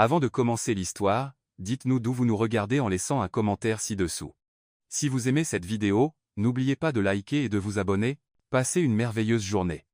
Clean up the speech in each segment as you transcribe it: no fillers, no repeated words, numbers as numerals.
Avant de commencer l'histoire, dites-nous d'où vous nous regardez en laissant un commentaire ci-dessous. Si vous aimez cette vidéo, n'oubliez pas de liker et de vous abonner. Passez une merveilleuse journée.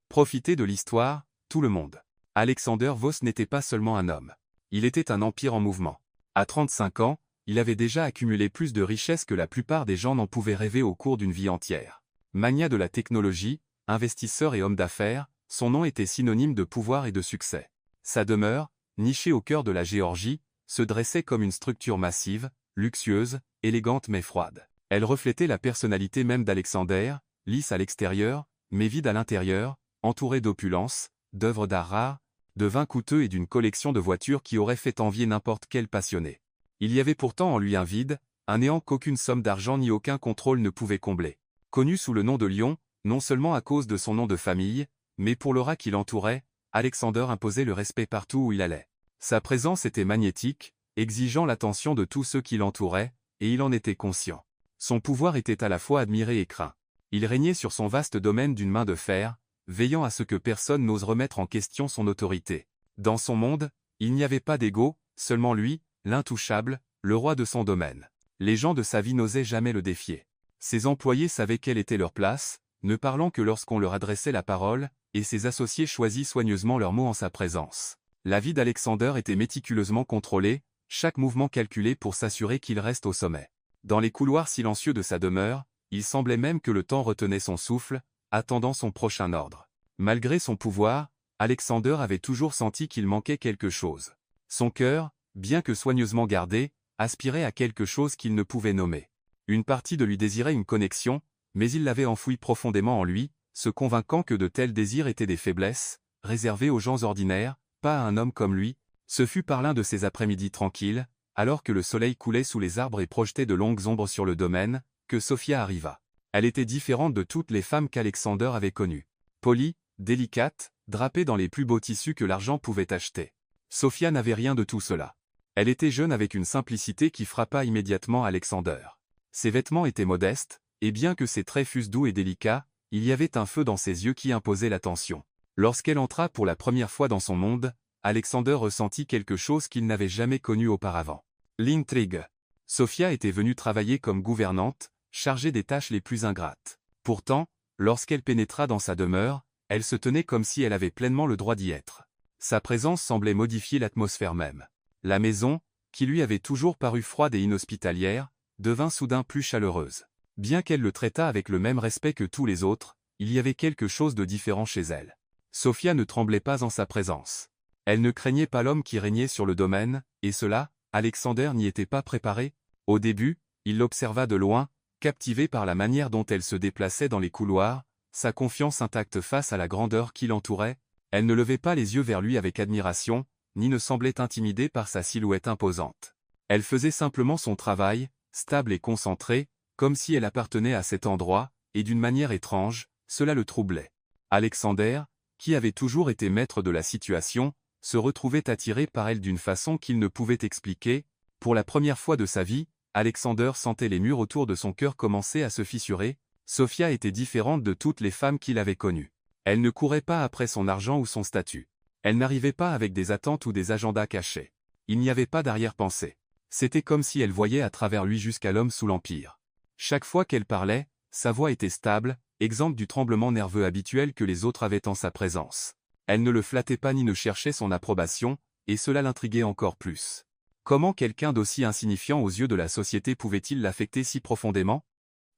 Profitez de l'histoire, tout le monde. Alexander Voss n'était pas seulement un homme. Il était un empire en mouvement. À 35 ans, il avait déjà accumulé plus de richesses que la plupart des gens n'en pouvaient rêver au cours d'une vie entière. Magnat de la technologie, investisseur et homme d'affaires, son nom était synonyme de pouvoir et de succès. Sa demeure, nichée au cœur de la Géorgie, se dressait comme une structure massive, luxueuse, élégante mais froide. Elle reflétait la personnalité même d'Alexander, lisse à l'extérieur, mais vide à l'intérieur, entourée d'opulence, d'œuvres d'art rares, de vins coûteux et d'une collection de voitures qui aurait fait envier n'importe quel passionné. Il y avait pourtant en lui un vide, un néant qu'aucune somme d'argent ni aucun contrôle ne pouvait combler. Connu sous le nom de Lion, non seulement à cause de son nom de famille, mais pour l'aura qui l'entourait, Alexander imposait le respect partout où il allait. Sa présence était magnétique, exigeant l'attention de tous ceux qui l'entouraient, et il en était conscient. Son pouvoir était à la fois admiré et craint. Il régnait sur son vaste domaine d'une main de fer, veillant à ce que personne n'ose remettre en question son autorité. Dans son monde, il n'y avait pas d'ego, seulement lui, l'intouchable, le roi de son domaine. Les gens de sa vie n'osaient jamais le défier. Ses employés savaient quelle était leur place, ne parlant que lorsqu'on leur adressait la parole, et ses associés choisissent soigneusement leurs mots en sa présence. La vie d'Alexander était méticuleusement contrôlée, chaque mouvement calculé pour s'assurer qu'il reste au sommet. Dans les couloirs silencieux de sa demeure, il semblait même que le temps retenait son souffle, attendant son prochain ordre. Malgré son pouvoir, Alexander avait toujours senti qu'il manquait quelque chose. Son cœur, bien que soigneusement gardé, aspirait à quelque chose qu'il ne pouvait nommer. Une partie de lui désirait une connexion, mais il l'avait enfouie profondément en lui, se convainquant que de tels désirs étaient des faiblesses, réservées aux gens ordinaires, pas à un homme comme lui. Ce fut par l'un de ces après-midi tranquilles, alors que le soleil coulait sous les arbres et projetait de longues ombres sur le domaine, que Sophia arriva. Elle était différente de toutes les femmes qu'Alexander avait connues. Polie, délicate, drapée dans les plus beaux tissus que l'argent pouvait acheter. Sophia n'avait rien de tout cela. Elle était jeune avec une simplicité qui frappa immédiatement Alexander. Ses vêtements étaient modestes, et bien que ses traits fussent doux et délicats, il y avait un feu dans ses yeux qui imposait l'attention. Lorsqu'elle entra pour la première fois dans son monde, Alexander ressentit quelque chose qu'il n'avait jamais connu auparavant. L'intrigue. Sophia était venue travailler comme gouvernante, chargée des tâches les plus ingrates. Pourtant, lorsqu'elle pénétra dans sa demeure, elle se tenait comme si elle avait pleinement le droit d'y être. Sa présence semblait modifier l'atmosphère même. La maison, qui lui avait toujours paru froide et inhospitalière, devint soudain plus chaleureuse. Bien qu'elle le traitât avec le même respect que tous les autres, il y avait quelque chose de différent chez elle. Sophia ne tremblait pas en sa présence. Elle ne craignait pas l'homme qui régnait sur le domaine, et cela, Alexander n'y était pas préparé. Au début, il l'observa de loin, captivé par la manière dont elle se déplaçait dans les couloirs, sa confiance intacte face à la grandeur qui l'entourait. Elle ne levait pas les yeux vers lui avec admiration, ni ne semblait intimidée par sa silhouette imposante. Elle faisait simplement son travail, stable et concentrée, comme si elle appartenait à cet endroit, et d'une manière étrange, cela le troublait. Alexander, qui avait toujours été maître de la situation, se retrouvait attiré par elle d'une façon qu'il ne pouvait expliquer. Pour la première fois de sa vie, Alexander sentait les murs autour de son cœur commencer à se fissurer. Sophia était différente de toutes les femmes qu'il avait connues. Elle ne courait pas après son argent ou son statut. Elle n'arrivait pas avec des attentes ou des agendas cachés. Il n'y avait pas d'arrière-pensée. C'était comme si elle voyait à travers lui jusqu'à l'homme sous l'Empire. Chaque fois qu'elle parlait, sa voix était stable, exempte du tremblement nerveux habituel que les autres avaient en sa présence. Elle ne le flattait pas ni ne cherchait son approbation, et cela l'intriguait encore plus. Comment quelqu'un d'aussi insignifiant aux yeux de la société pouvait-il l'affecter si profondément?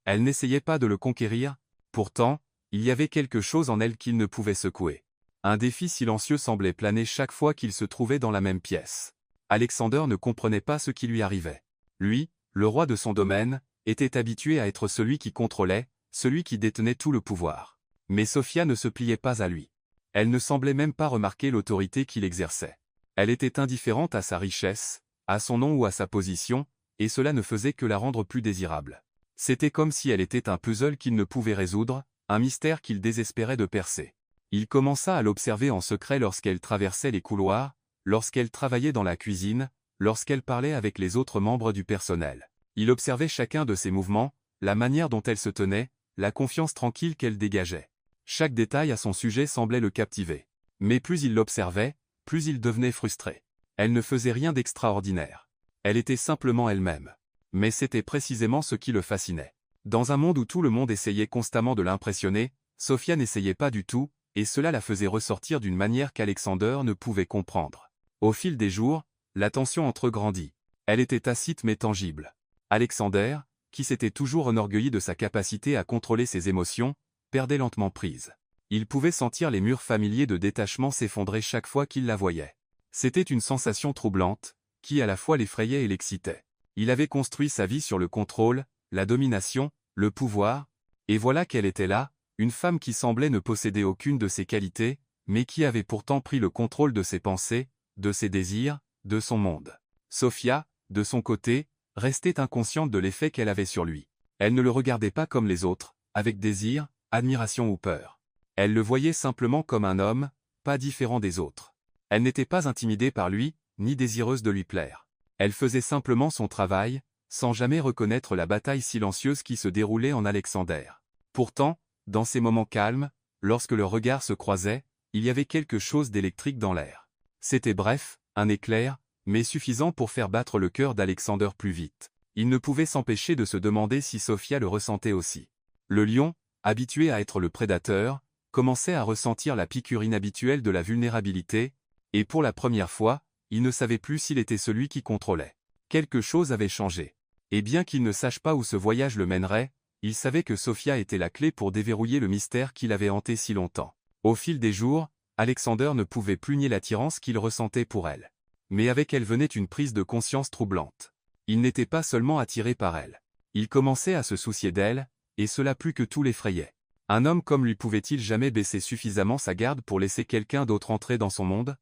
Elle n'essayait pas de le conquérir, pourtant, il y avait quelque chose en elle qu'il ne pouvait secouer. Un défi silencieux semblait planer chaque fois qu'il se trouvait dans la même pièce. Alexander ne comprenait pas ce qui lui arrivait. Lui, le roi de son domaine, était habitué à être celui qui contrôlait, celui qui détenait tout le pouvoir. Mais Sophia ne se pliait pas à lui. Elle ne semblait même pas remarquer l'autorité qu'il exerçait. Elle était indifférente à sa richesse, à son nom ou à sa position, et cela ne faisait que la rendre plus désirable. C'était comme si elle était un puzzle qu'il ne pouvait résoudre, un mystère qu'il désespérait de percer. Il commença à l'observer en secret lorsqu'elle traversait les couloirs, lorsqu'elle travaillait dans la cuisine, lorsqu'elle parlait avec les autres membres du personnel. Il observait chacun de ses mouvements, la manière dont elle se tenait, la confiance tranquille qu'elle dégageait. Chaque détail à son sujet semblait le captiver. Mais plus il l'observait, plus il devenait frustré. Elle ne faisait rien d'extraordinaire. Elle était simplement elle-même. Mais c'était précisément ce qui le fascinait. Dans un monde où tout le monde essayait constamment de l'impressionner, Sophia n'essayait pas du tout, et cela la faisait ressortir d'une manière qu'Alexander ne pouvait comprendre. Au fil des jours, la tension entre eux grandit. Elle était tacite mais tangible. Alexander, qui s'était toujours enorgueilli de sa capacité à contrôler ses émotions, perdait lentement prise. Il pouvait sentir les murs familiers de détachement s'effondrer chaque fois qu'il la voyait. C'était une sensation troublante, qui à la fois l'effrayait et l'excitait. Il avait construit sa vie sur le contrôle, la domination, le pouvoir, et voilà qu'elle était là, une femme qui semblait ne posséder aucune de ses qualités, mais qui avait pourtant pris le contrôle de ses pensées, de ses désirs, de son monde. Sophia, de son côté, restait inconsciente de l'effet qu'elle avait sur lui. Elle ne le regardait pas comme les autres, avec désir, admiration ou peur. Elle le voyait simplement comme un homme, pas différent des autres. Elle n'était pas intimidée par lui, ni désireuse de lui plaire. Elle faisait simplement son travail, sans jamais reconnaître la bataille silencieuse qui se déroulait en Alexander. Pourtant, dans ces moments calmes, lorsque leurs regards se croisaient, il y avait quelque chose d'électrique dans l'air. C'était bref, un éclair, mais suffisant pour faire battre le cœur d'Alexander plus vite. Il ne pouvait s'empêcher de se demander si Sophia le ressentait aussi. Le lion, habitué à être le prédateur, commençait à ressentir la piqûre inhabituelle de la vulnérabilité, et pour la première fois, il ne savait plus s'il était celui qui contrôlait. Quelque chose avait changé. Et bien qu'il ne sache pas où ce voyage le mènerait, il savait que Sophia était la clé pour déverrouiller le mystère qui l'avait hanté si longtemps. Au fil des jours, Alexander ne pouvait plus nier l'attirance qu'il ressentait pour elle. Mais avec elle venait une prise de conscience troublante. Il n'était pas seulement attiré par elle. Il commençait à se soucier d'elle, et cela plus que tout l'effrayait. Un homme comme lui pouvait-il jamais baisser suffisamment sa garde pour laisser quelqu'un d'autre entrer dans son monde?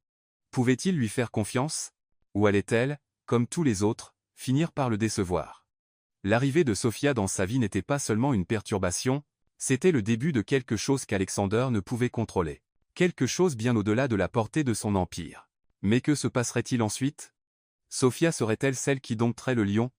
Pouvait-il lui faire confiance? Ou allait-elle, comme tous les autres, finir par le décevoir? L'arrivée de Sophia dans sa vie n'était pas seulement une perturbation, c'était le début de quelque chose qu'Alexander ne pouvait contrôler. Quelque chose bien au-delà de la portée de son empire. Mais que se passerait-il ensuite? Sophia serait-elle celle qui dompterait le lion?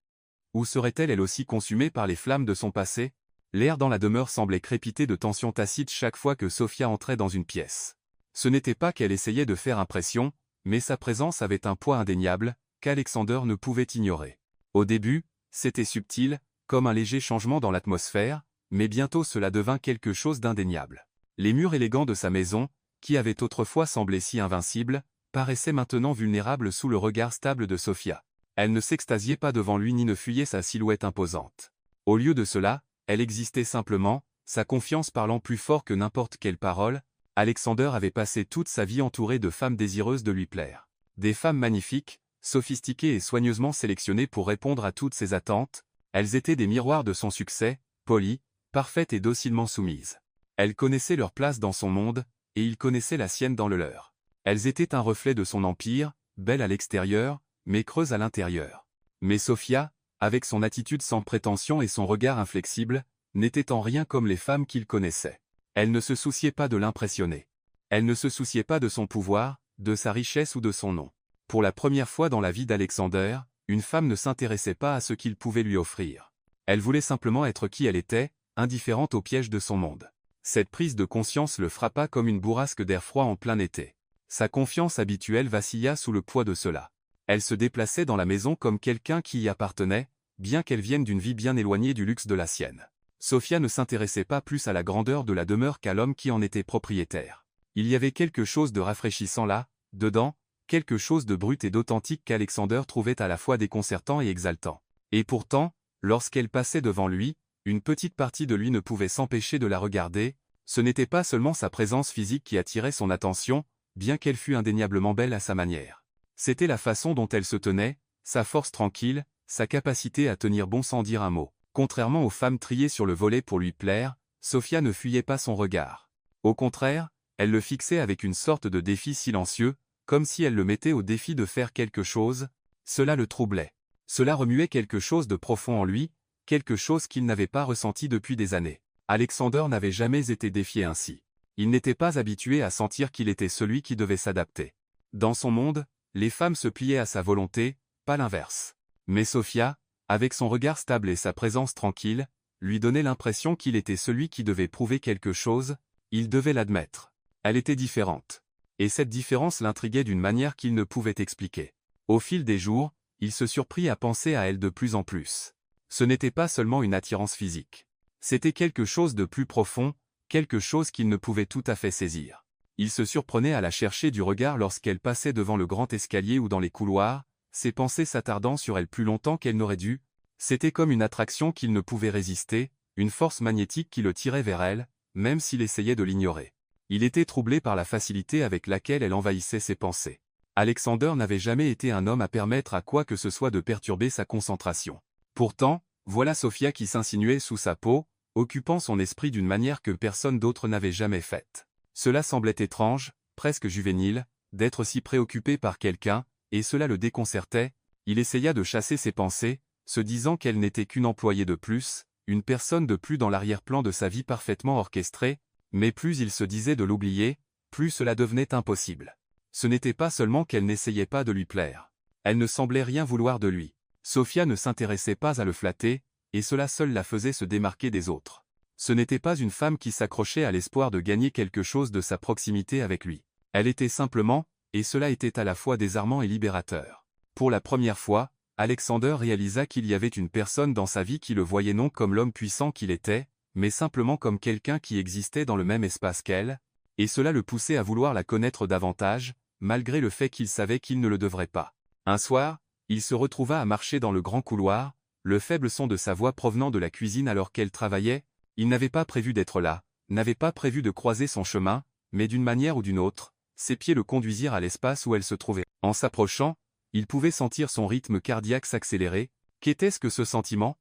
Ou serait-elle elle aussi consumée par les flammes de son passé? L'air dans la demeure semblait crépiter de tension tacite chaque fois que Sophia entrait dans une pièce. Ce n'était pas qu'elle essayait de faire impression, mais sa présence avait un poids indéniable, qu'Alexander ne pouvait ignorer. Au début, c'était subtil, comme un léger changement dans l'atmosphère, mais bientôt cela devint quelque chose d'indéniable. Les murs élégants de sa maison, qui avaient autrefois semblé si invincibles, paraissaient maintenant vulnérables sous le regard stable de Sophia. Elle ne s'extasiait pas devant lui ni ne fuyait sa silhouette imposante. Au lieu de cela, elle existait simplement, sa confiance parlant plus fort que n'importe quelle parole. Alexander avait passé toute sa vie entouré de femmes désireuses de lui plaire. Des femmes magnifiques, sophistiquées et soigneusement sélectionnées pour répondre à toutes ses attentes, elles étaient des miroirs de son succès, polies, parfaites et docilement soumises. Elles connaissaient leur place dans son monde, et il connaissait la sienne dans le leur. Elles étaient un reflet de son empire, belles à l'extérieur, mais creuses à l'intérieur. Mais Sophia, avec son attitude sans prétention et son regard inflexible, n'était en rien comme les femmes qu'il connaissait. Elle ne se souciait pas de l'impressionner. Elle ne se souciait pas de son pouvoir, de sa richesse ou de son nom. Pour la première fois dans la vie d'Alexander, une femme ne s'intéressait pas à ce qu'il pouvait lui offrir. Elle voulait simplement être qui elle était, indifférente au piège de son monde. Cette prise de conscience le frappa comme une bourrasque d'air froid en plein été. Sa confiance habituelle vacilla sous le poids de cela. Elle se déplaçait dans la maison comme quelqu'un qui y appartenait, bien qu'elle vienne d'une vie bien éloignée du luxe de la sienne. Sophia ne s'intéressait pas plus à la grandeur de la demeure qu'à l'homme qui en était propriétaire. Il y avait quelque chose de rafraîchissant là, dedans, quelque chose de brut et d'authentique qu'Alexander trouvait à la fois déconcertant et exaltant. Et pourtant, lorsqu'elle passait devant lui, une petite partie de lui ne pouvait s'empêcher de la regarder. Ce n'était pas seulement sa présence physique qui attirait son attention, bien qu'elle fût indéniablement belle à sa manière. C'était la façon dont elle se tenait, sa force tranquille, sa capacité à tenir bon sans dire un mot. Contrairement aux femmes triées sur le volet pour lui plaire, Sophia ne fuyait pas son regard. Au contraire, elle le fixait avec une sorte de défi silencieux, comme si elle le mettait au défi de faire quelque chose. Cela le troublait. Cela remuait quelque chose de profond en lui, quelque chose qu'il n'avait pas ressenti depuis des années. Alexander n'avait jamais été défié ainsi. Il n'était pas habitué à sentir qu'il était celui qui devait s'adapter. Dans son monde, les femmes se pliaient à sa volonté, pas l'inverse. Mais Sophia, avec son regard stable et sa présence tranquille, lui donnait l'impression qu'il était celui qui devait prouver quelque chose, il devait l'admettre. Elle était différente. Et cette différence l'intriguait d'une manière qu'il ne pouvait expliquer. Au fil des jours, il se surprit à penser à elle de plus en plus. Ce n'était pas seulement une attirance physique. C'était quelque chose de plus profond, quelque chose qu'il ne pouvait tout à fait saisir. Il se surprenait à la chercher du regard lorsqu'elle passait devant le grand escalier ou dans les couloirs, ses pensées s'attardant sur elle plus longtemps qu'elle n'aurait dû. C'était comme une attraction qu'il ne pouvait résister, une force magnétique qui le tirait vers elle, même s'il essayait de l'ignorer. Il était troublé par la facilité avec laquelle elle envahissait ses pensées. Alexander n'avait jamais été un homme à permettre à quoi que ce soit de perturber sa concentration. Pourtant, voilà Sophia qui s'insinuait sous sa peau, occupant son esprit d'une manière que personne d'autre n'avait jamais faite. Cela semblait étrange, presque juvénile, d'être si préoccupé par quelqu'un, et cela le déconcertait. Il essaya de chasser ses pensées, se disant qu'elle n'était qu'une employée de plus, une personne de plus dans l'arrière-plan de sa vie parfaitement orchestrée, mais plus il se disait de l'oublier, plus cela devenait impossible. Ce n'était pas seulement qu'elle n'essayait pas de lui plaire. Elle ne semblait rien vouloir de lui. Sophia ne s'intéressait pas à le flatter, et cela seul la faisait se démarquer des autres. Ce n'était pas une femme qui s'accrochait à l'espoir de gagner quelque chose de sa proximité avec lui. Elle était simplement, et cela était à la fois désarmant et libérateur. Pour la première fois, Alexander réalisa qu'il y avait une personne dans sa vie qui le voyait non comme l'homme puissant qu'il était, mais simplement comme quelqu'un qui existait dans le même espace qu'elle, et cela le poussait à vouloir la connaître davantage, malgré le fait qu'il savait qu'il ne le devrait pas. Un soir, il se retrouva à marcher dans le grand couloir, le faible son de sa voix provenant de la cuisine alors qu'elle travaillait. Il n'avait pas prévu d'être là, n'avait pas prévu de croiser son chemin, mais d'une manière ou d'une autre, ses pieds le conduisirent à l'espace où elle se trouvait. En s'approchant, il pouvait sentir son rythme cardiaque s'accélérer. Qu'était-ce que ce sentiment?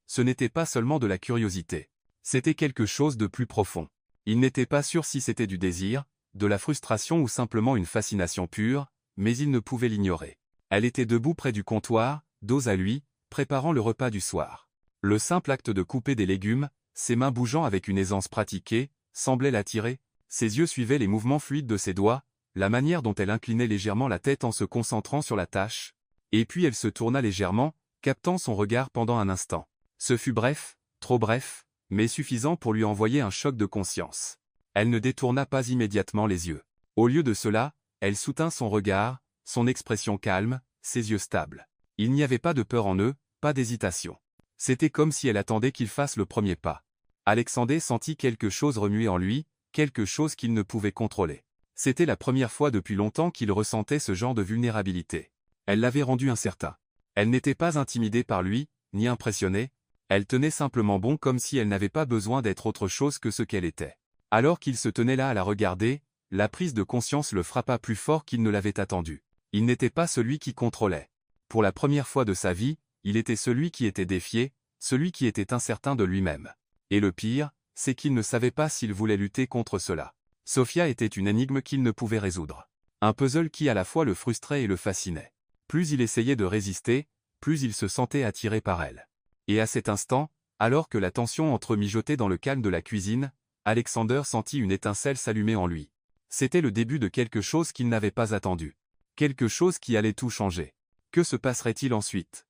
Ce n'était pas seulement de la curiosité. C'était quelque chose de plus profond. Il n'était pas sûr si c'était du désir, de la frustration ou simplement une fascination pure, mais il ne pouvait l'ignorer. Elle était debout près du comptoir, dos à lui, préparant le repas du soir. Le simple acte de couper des légumes, ses mains bougeant avec une aisance pratiquée, semblait l'attirer. Ses yeux suivaient les mouvements fluides de ses doigts, la manière dont elle inclinait légèrement la tête en se concentrant sur la tâche, et puis elle se tourna légèrement, captant son regard pendant un instant. Ce fut bref, trop bref, mais suffisant pour lui envoyer un choc de conscience. Elle ne détourna pas immédiatement les yeux. Au lieu de cela, elle soutint son regard, son expression calme, ses yeux stables. Il n'y avait pas de peur en eux, pas d'hésitation. C'était comme si elle attendait qu'il fasse le premier pas. Alexander sentit quelque chose remuer en lui, quelque chose qu'il ne pouvait contrôler. C'était la première fois depuis longtemps qu'il ressentait ce genre de vulnérabilité. Elle l'avait rendu incertain. Elle n'était pas intimidée par lui, ni impressionnée, elle tenait simplement bon comme si elle n'avait pas besoin d'être autre chose que ce qu'elle était. Alors qu'il se tenait là à la regarder, la prise de conscience le frappa plus fort qu'il ne l'avait attendu. Il n'était pas celui qui contrôlait. Pour la première fois de sa vie, il était celui qui était défié, celui qui était incertain de lui-même. Et le pire, c'est qu'il ne savait pas s'il voulait lutter contre cela. Sophia était une énigme qu'il ne pouvait résoudre. Un puzzle qui à la fois le frustrait et le fascinait. Plus il essayait de résister, plus il se sentait attiré par elle. Et à cet instant, alors que la tension entremijotait dans le calme de la cuisine, Alexander sentit une étincelle s'allumer en lui. C'était le début de quelque chose qu'il n'avait pas attendu. Quelque chose qui allait tout changer. Que se passerait-il ensuite?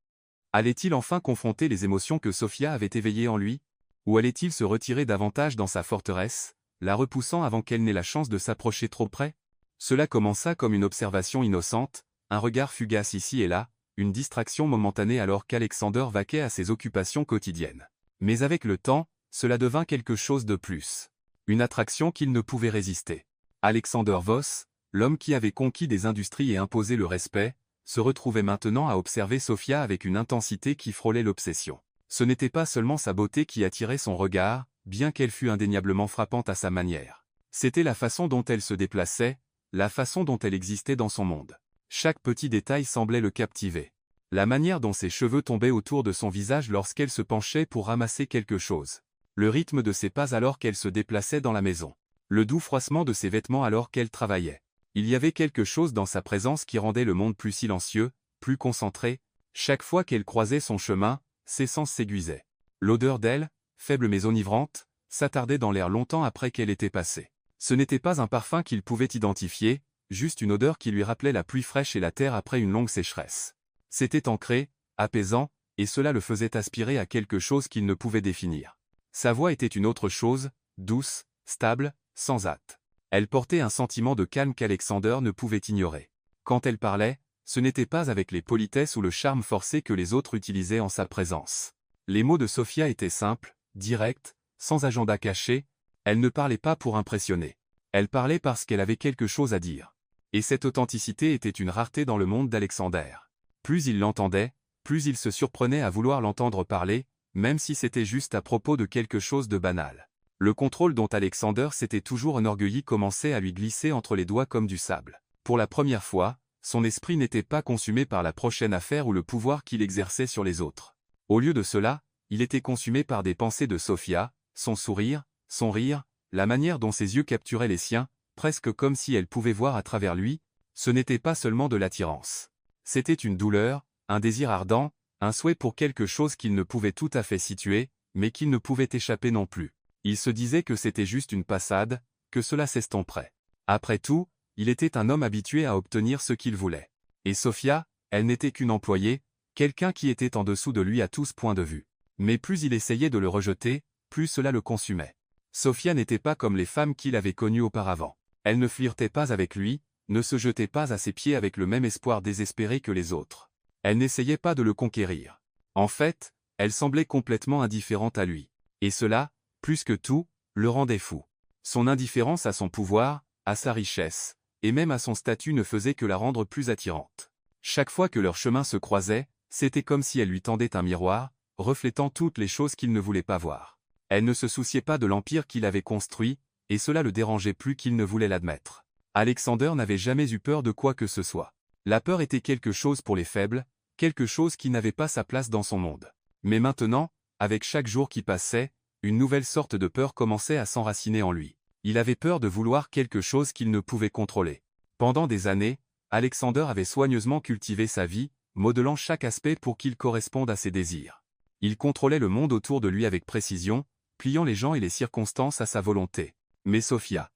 Allait-il enfin confronter les émotions que Sophia avait éveillées en lui? Ou allait-il se retirer davantage dans sa forteresse, la repoussant avant qu'elle n'ait la chance de s'approcher trop près? Cela commença comme une observation innocente, un regard fugace ici et là, une distraction momentanée alors qu'Alexander vaquait à ses occupations quotidiennes. Mais avec le temps, cela devint quelque chose de plus. Une attraction qu'il ne pouvait résister. Alexander Voss, l'homme qui avait conquis des industries et imposé le respect, se retrouvait maintenant à observer Sophia avec une intensité qui frôlait l'obsession. Ce n'était pas seulement sa beauté qui attirait son regard, bien qu'elle fût indéniablement frappante à sa manière. C'était la façon dont elle se déplaçait, la façon dont elle existait dans son monde. Chaque petit détail semblait le captiver. La manière dont ses cheveux tombaient autour de son visage lorsqu'elle se penchait pour ramasser quelque chose. Le rythme de ses pas alors qu'elle se déplaçait dans la maison. Le doux froissement de ses vêtements alors qu'elle travaillait. Il y avait quelque chose dans sa présence qui rendait le monde plus silencieux, plus concentré. Chaque fois qu'elle croisait son chemin, ses sens s'aiguisaient. L'odeur d'elle, faible mais enivrante, s'attardait dans l'air longtemps après qu'elle était passée. Ce n'était pas un parfum qu'il pouvait identifier, juste une odeur qui lui rappelait la pluie fraîche et la terre après une longue sécheresse. C'était ancré, apaisant, et cela le faisait aspirer à quelque chose qu'il ne pouvait définir. Sa voix était une autre chose, douce, stable, sans hâte. Elle portait un sentiment de calme qu'Alexander ne pouvait ignorer. Quand elle parlait, ce n'était pas avec les politesses ou le charme forcé que les autres utilisaient en sa présence. Les mots de Sofia étaient simples, directs, sans agenda caché, elle ne parlait pas pour impressionner. Elle parlait parce qu'elle avait quelque chose à dire. Et cette authenticité était une rareté dans le monde d'Alexander. Plus il l'entendait, plus il se surprenait à vouloir l'entendre parler, même si c'était juste à propos de quelque chose de banal. Le contrôle dont Alexander s'était toujours enorgueilli commençait à lui glisser entre les doigts comme du sable. Pour la première fois, son esprit n'était pas consumé par la prochaine affaire ou le pouvoir qu'il exerçait sur les autres. Au lieu de cela, il était consumé par des pensées de Sofia, son sourire, son rire, la manière dont ses yeux capturaient les siens, presque comme si elle pouvait voir à travers lui. Ce n'était pas seulement de l'attirance. C'était une douleur, un désir ardent, un souhait pour quelque chose qu'il ne pouvait tout à fait situer, mais qu'il ne pouvait échapper non plus. Il se disait que c'était juste une passade, que cela s'estomperait. Après tout, il était un homme habitué à obtenir ce qu'il voulait. Et Sofia, elle n'était qu'une employée, quelqu'un qui était en dessous de lui à tous points de vue. Mais plus il essayait de le rejeter, plus cela le consumait. Sofia n'était pas comme les femmes qu'il avait connues auparavant. Elle ne flirtait pas avec lui, ne se jetait pas à ses pieds avec le même espoir désespéré que les autres. Elle n'essayait pas de le conquérir. En fait, elle semblait complètement indifférente à lui. Et cela, plus que tout, le rendait fou. Son indifférence à son pouvoir, à sa richesse, et même à son statut ne faisait que la rendre plus attirante. Chaque fois que leurs chemins se croisaient, c'était comme si elle lui tendait un miroir, reflétant toutes les choses qu'il ne voulait pas voir. Elle ne se souciait pas de l'empire qu'il avait construit, et cela le dérangeait plus qu'il ne voulait l'admettre. Alexander n'avait jamais eu peur de quoi que ce soit. La peur était quelque chose pour les faibles, quelque chose qui n'avait pas sa place dans son monde. Mais maintenant, avec chaque jour qui passait, une nouvelle sorte de peur commençait à s'enraciner en lui. Il avait peur de vouloir quelque chose qu'il ne pouvait contrôler. Pendant des années, Alexander avait soigneusement cultivé sa vie, modelant chaque aspect pour qu'il corresponde à ses désirs. Il contrôlait le monde autour de lui avec précision, pliant les gens et les circonstances à sa volonté. Mais Sofia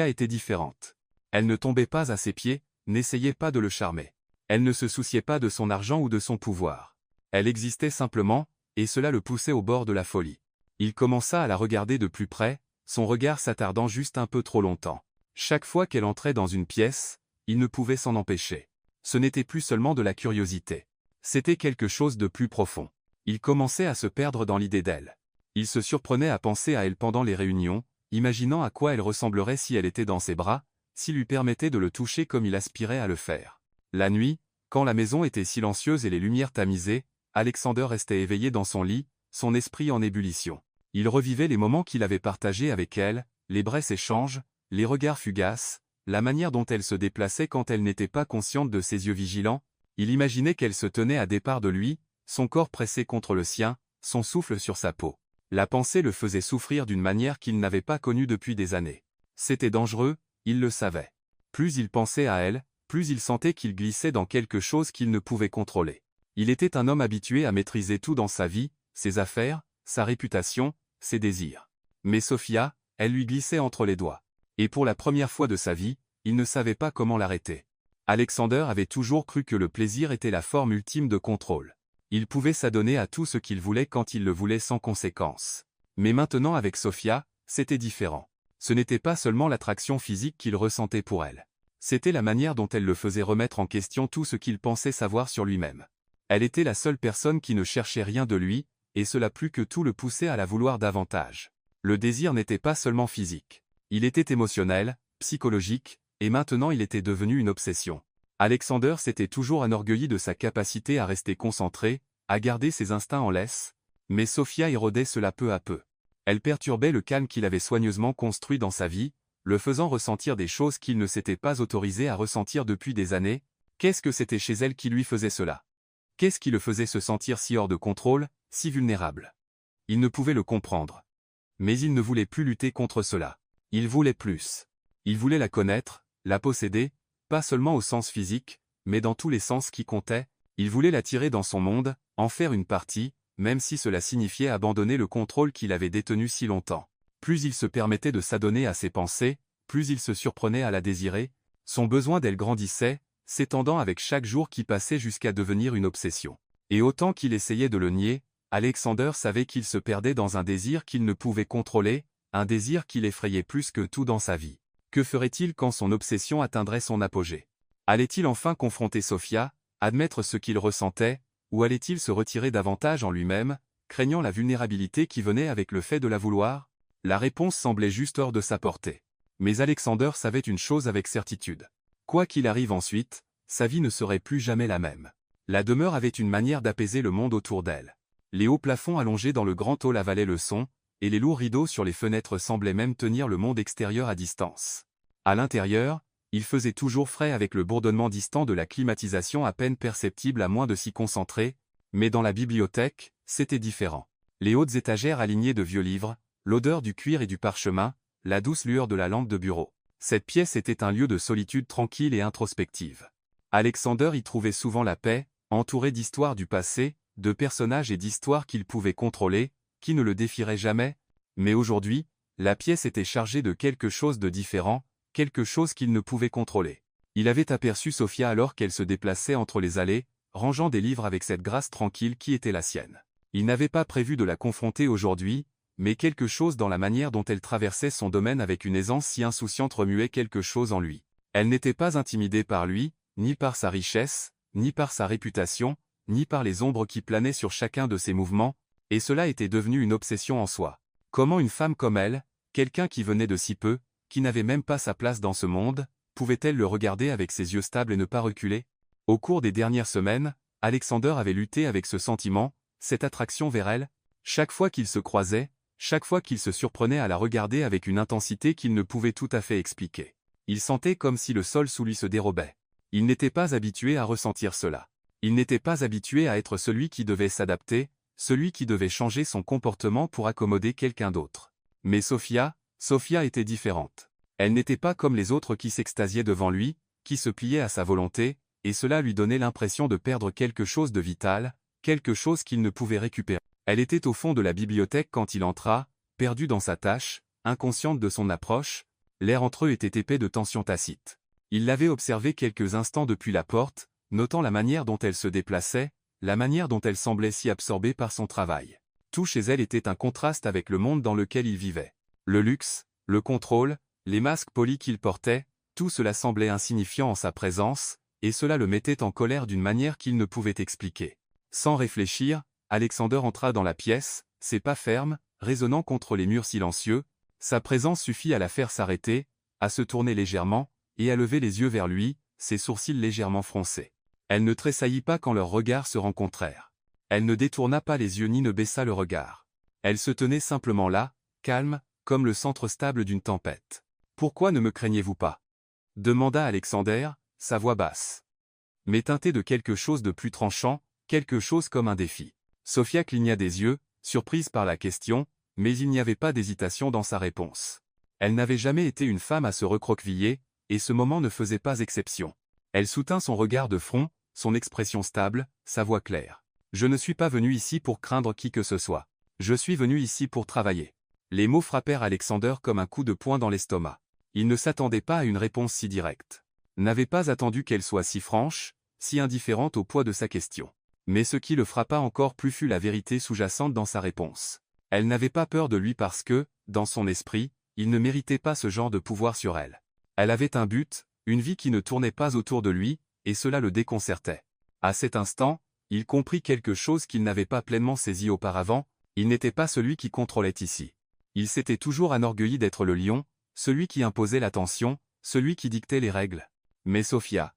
était différente. Elle ne tombait pas à ses pieds, n'essayait pas de le charmer. Elle ne se souciait pas de son argent ou de son pouvoir. Elle existait simplement, et cela le poussait au bord de la folie. Il commença à la regarder de plus près, son regard s'attardant juste un peu trop longtemps. Chaque fois qu'elle entrait dans une pièce, il ne pouvait s'en empêcher. Ce n'était plus seulement de la curiosité. C'était quelque chose de plus profond. Il commençait à se perdre dans l'idée d'elle. Il se surprenait à penser à elle pendant les réunions, imaginant à quoi elle ressemblerait si elle était dans ses bras, s'il lui permettait de le toucher comme il aspirait à le faire. La nuit, quand la maison était silencieuse et les lumières tamisées, Alexander restait éveillé dans son lit, son esprit en ébullition. Il revivait les moments qu'il avait partagés avec elle, les brefs échanges, les regards fugaces, la manière dont elle se déplaçait quand elle n'était pas consciente de ses yeux vigilants. Il imaginait qu'elle se tenait à départ de lui, son corps pressé contre le sien, son souffle sur sa peau. La pensée le faisait souffrir d'une manière qu'il n'avait pas connue depuis des années. C'était dangereux, il le savait. Plus il pensait à elle, plus il sentait qu'il glissait dans quelque chose qu'il ne pouvait contrôler. Il était un homme habitué à maîtriser tout dans sa vie, ses affaires, sa réputation, ses désirs. Mais Sofia, elle lui glissait entre les doigts. Et pour la première fois de sa vie, il ne savait pas comment l'arrêter. Alexander avait toujours cru que le plaisir était la forme ultime de contrôle. Il pouvait s'adonner à tout ce qu'il voulait quand il le voulait sans conséquence. Mais maintenant avec Sofia, c'était différent. Ce n'était pas seulement l'attraction physique qu'il ressentait pour elle. C'était la manière dont elle le faisait remettre en question tout ce qu'il pensait savoir sur lui-même. Elle était la seule personne qui ne cherchait rien de lui, et cela plus que tout le poussait à la vouloir davantage. Le désir n'était pas seulement physique. Il était émotionnel, psychologique, et maintenant il était devenu une obsession. Alexander s'était toujours enorgueilli de sa capacité à rester concentré, à garder ses instincts en laisse, mais Sofia érodait cela peu à peu. Elle perturbait le calme qu'il avait soigneusement construit dans sa vie, le faisant ressentir des choses qu'il ne s'était pas autorisé à ressentir depuis des années. Qu'est-ce que c'était chez elle qui lui faisait cela? Qu'est-ce qui le faisait se sentir si hors de contrôle, si vulnérable? Il ne pouvait le comprendre. Mais il ne voulait plus lutter contre cela. Il voulait plus. Il voulait la connaître, la posséder, pas seulement au sens physique, mais dans tous les sens qui comptaient. Il voulait l'attirer dans son monde, en faire une partie, même si cela signifiait abandonner le contrôle qu'il avait détenu si longtemps. Plus il se permettait de s'adonner à ses pensées, plus il se surprenait à la désirer. Son besoin d'elle grandissait, s'étendant avec chaque jour qui passait jusqu'à devenir une obsession. Et autant qu'il essayait de le nier, Alexander savait qu'il se perdait dans un désir qu'il ne pouvait contrôler, un désir qui l'effrayait plus que tout dans sa vie. Que ferait-il quand son obsession atteindrait son apogée? Allait-il enfin confronter Sophia, admettre ce qu'il ressentait, ou allait-il se retirer davantage en lui-même, craignant la vulnérabilité qui venait avec le fait de la vouloir? La réponse semblait juste hors de sa portée. Mais Alexander savait une chose avec certitude. Quoi qu'il arrive ensuite, sa vie ne serait plus jamais la même. La demeure avait une manière d'apaiser le monde autour d'elle. Les hauts plafonds allongés dans le grand hall avalaient le son, et les lourds rideaux sur les fenêtres semblaient même tenir le monde extérieur à distance. À l'intérieur, il faisait toujours frais avec le bourdonnement distant de la climatisation à peine perceptible à moins de s'y concentrer, mais dans la bibliothèque, c'était différent. Les hautes étagères alignées de vieux livres, l'odeur du cuir et du parchemin, la douce lueur de la lampe de bureau. Cette pièce était un lieu de solitude tranquille et introspective. Alexander y trouvait souvent la paix, entouré d'histoires du passé, de personnages et d'histoires qu'il pouvait contrôler, qui ne le défieraient jamais, mais aujourd'hui, la pièce était chargée de quelque chose de différent, quelque chose qu'il ne pouvait contrôler. Il avait aperçu Sophia alors qu'elle se déplaçait entre les allées, rangeant des livres avec cette grâce tranquille qui était la sienne. Il n'avait pas prévu de la confronter aujourd'hui, mais quelque chose dans la manière dont elle traversait son domaine avec une aisance si insouciante remuait quelque chose en lui. Elle n'était pas intimidée par lui, ni par sa richesse, ni par sa réputation, ni par les ombres qui planaient sur chacun de ses mouvements, et cela était devenu une obsession en soi. Comment une femme comme elle, quelqu'un qui venait de si peu, qui n'avait même pas sa place dans ce monde, pouvait-elle le regarder avec ses yeux stables et ne pas reculer? Au cours des dernières semaines, Alexander avait lutté avec ce sentiment, cette attraction vers elle. Chaque fois qu'ils se croisaient, chaque fois qu'il se surprenait à la regarder avec une intensité qu'il ne pouvait tout à fait expliquer. Il sentait comme si le sol sous lui se dérobait. Il n'était pas habitué à ressentir cela. Il n'était pas habitué à être celui qui devait s'adapter, celui qui devait changer son comportement pour accommoder quelqu'un d'autre. Mais Sophia était différente. Elle n'était pas comme les autres qui s'extasiaient devant lui, qui se pliaient à sa volonté, et cela lui donnait l'impression de perdre quelque chose de vital, quelque chose qu'il ne pouvait récupérer. Elle était au fond de la bibliothèque quand il entra, perdu dans sa tâche, inconsciente de son approche, l'air entre eux était épais de tension tacite. Il l'avait observée quelques instants depuis la porte, notant la manière dont elle se déplaçait, la manière dont elle semblait si absorbée par son travail. Tout chez elle était un contraste avec le monde dans lequel il vivait. Le luxe, le contrôle, les masques polis qu'il portait, tout cela semblait insignifiant en sa présence, et cela le mettait en colère d'une manière qu'il ne pouvait expliquer. Sans réfléchir, Alexander entra dans la pièce, ses pas fermes, résonnant contre les murs silencieux. Sa présence suffit à la faire s'arrêter, à se tourner légèrement, et à lever les yeux vers lui, ses sourcils légèrement froncés. Elle ne tressaillit pas quand leurs regards se rencontrèrent. Elle ne détourna pas les yeux ni ne baissa le regard. Elle se tenait simplement là, calme, comme le centre stable d'une tempête. « Pourquoi ne me craignez-vous pas » demanda Alexander, sa voix basse, mais teintée de quelque chose de plus tranchant, quelque chose comme un défi. Sophia cligna des yeux, surprise par la question, mais il n'y avait pas d'hésitation dans sa réponse. Elle n'avait jamais été une femme à se recroqueviller, et ce moment ne faisait pas exception. Elle soutint son regard de front, son expression stable, sa voix claire. « Je ne suis pas venu ici pour craindre qui que ce soit. Je suis venu ici pour travailler. » Les mots frappèrent Alexander comme un coup de poing dans l'estomac. Il ne s'attendait pas à une réponse si directe. N'avait pas attendu qu'elle soit si franche, si indifférente au poids de sa question. Mais ce qui le frappa encore plus fut la vérité sous-jacente dans sa réponse. Elle n'avait pas peur de lui parce que, dans son esprit, il ne méritait pas ce genre de pouvoir sur elle. Elle avait un but, une vie qui ne tournait pas autour de lui, et cela le déconcertait. À cet instant, il comprit quelque chose qu'il n'avait pas pleinement saisi auparavant, il n'était pas celui qui contrôlait ici. Il s'était toujours enorgueilli d'être le lion, celui qui imposait l'attention, celui qui dictait les règles. Mais Sophia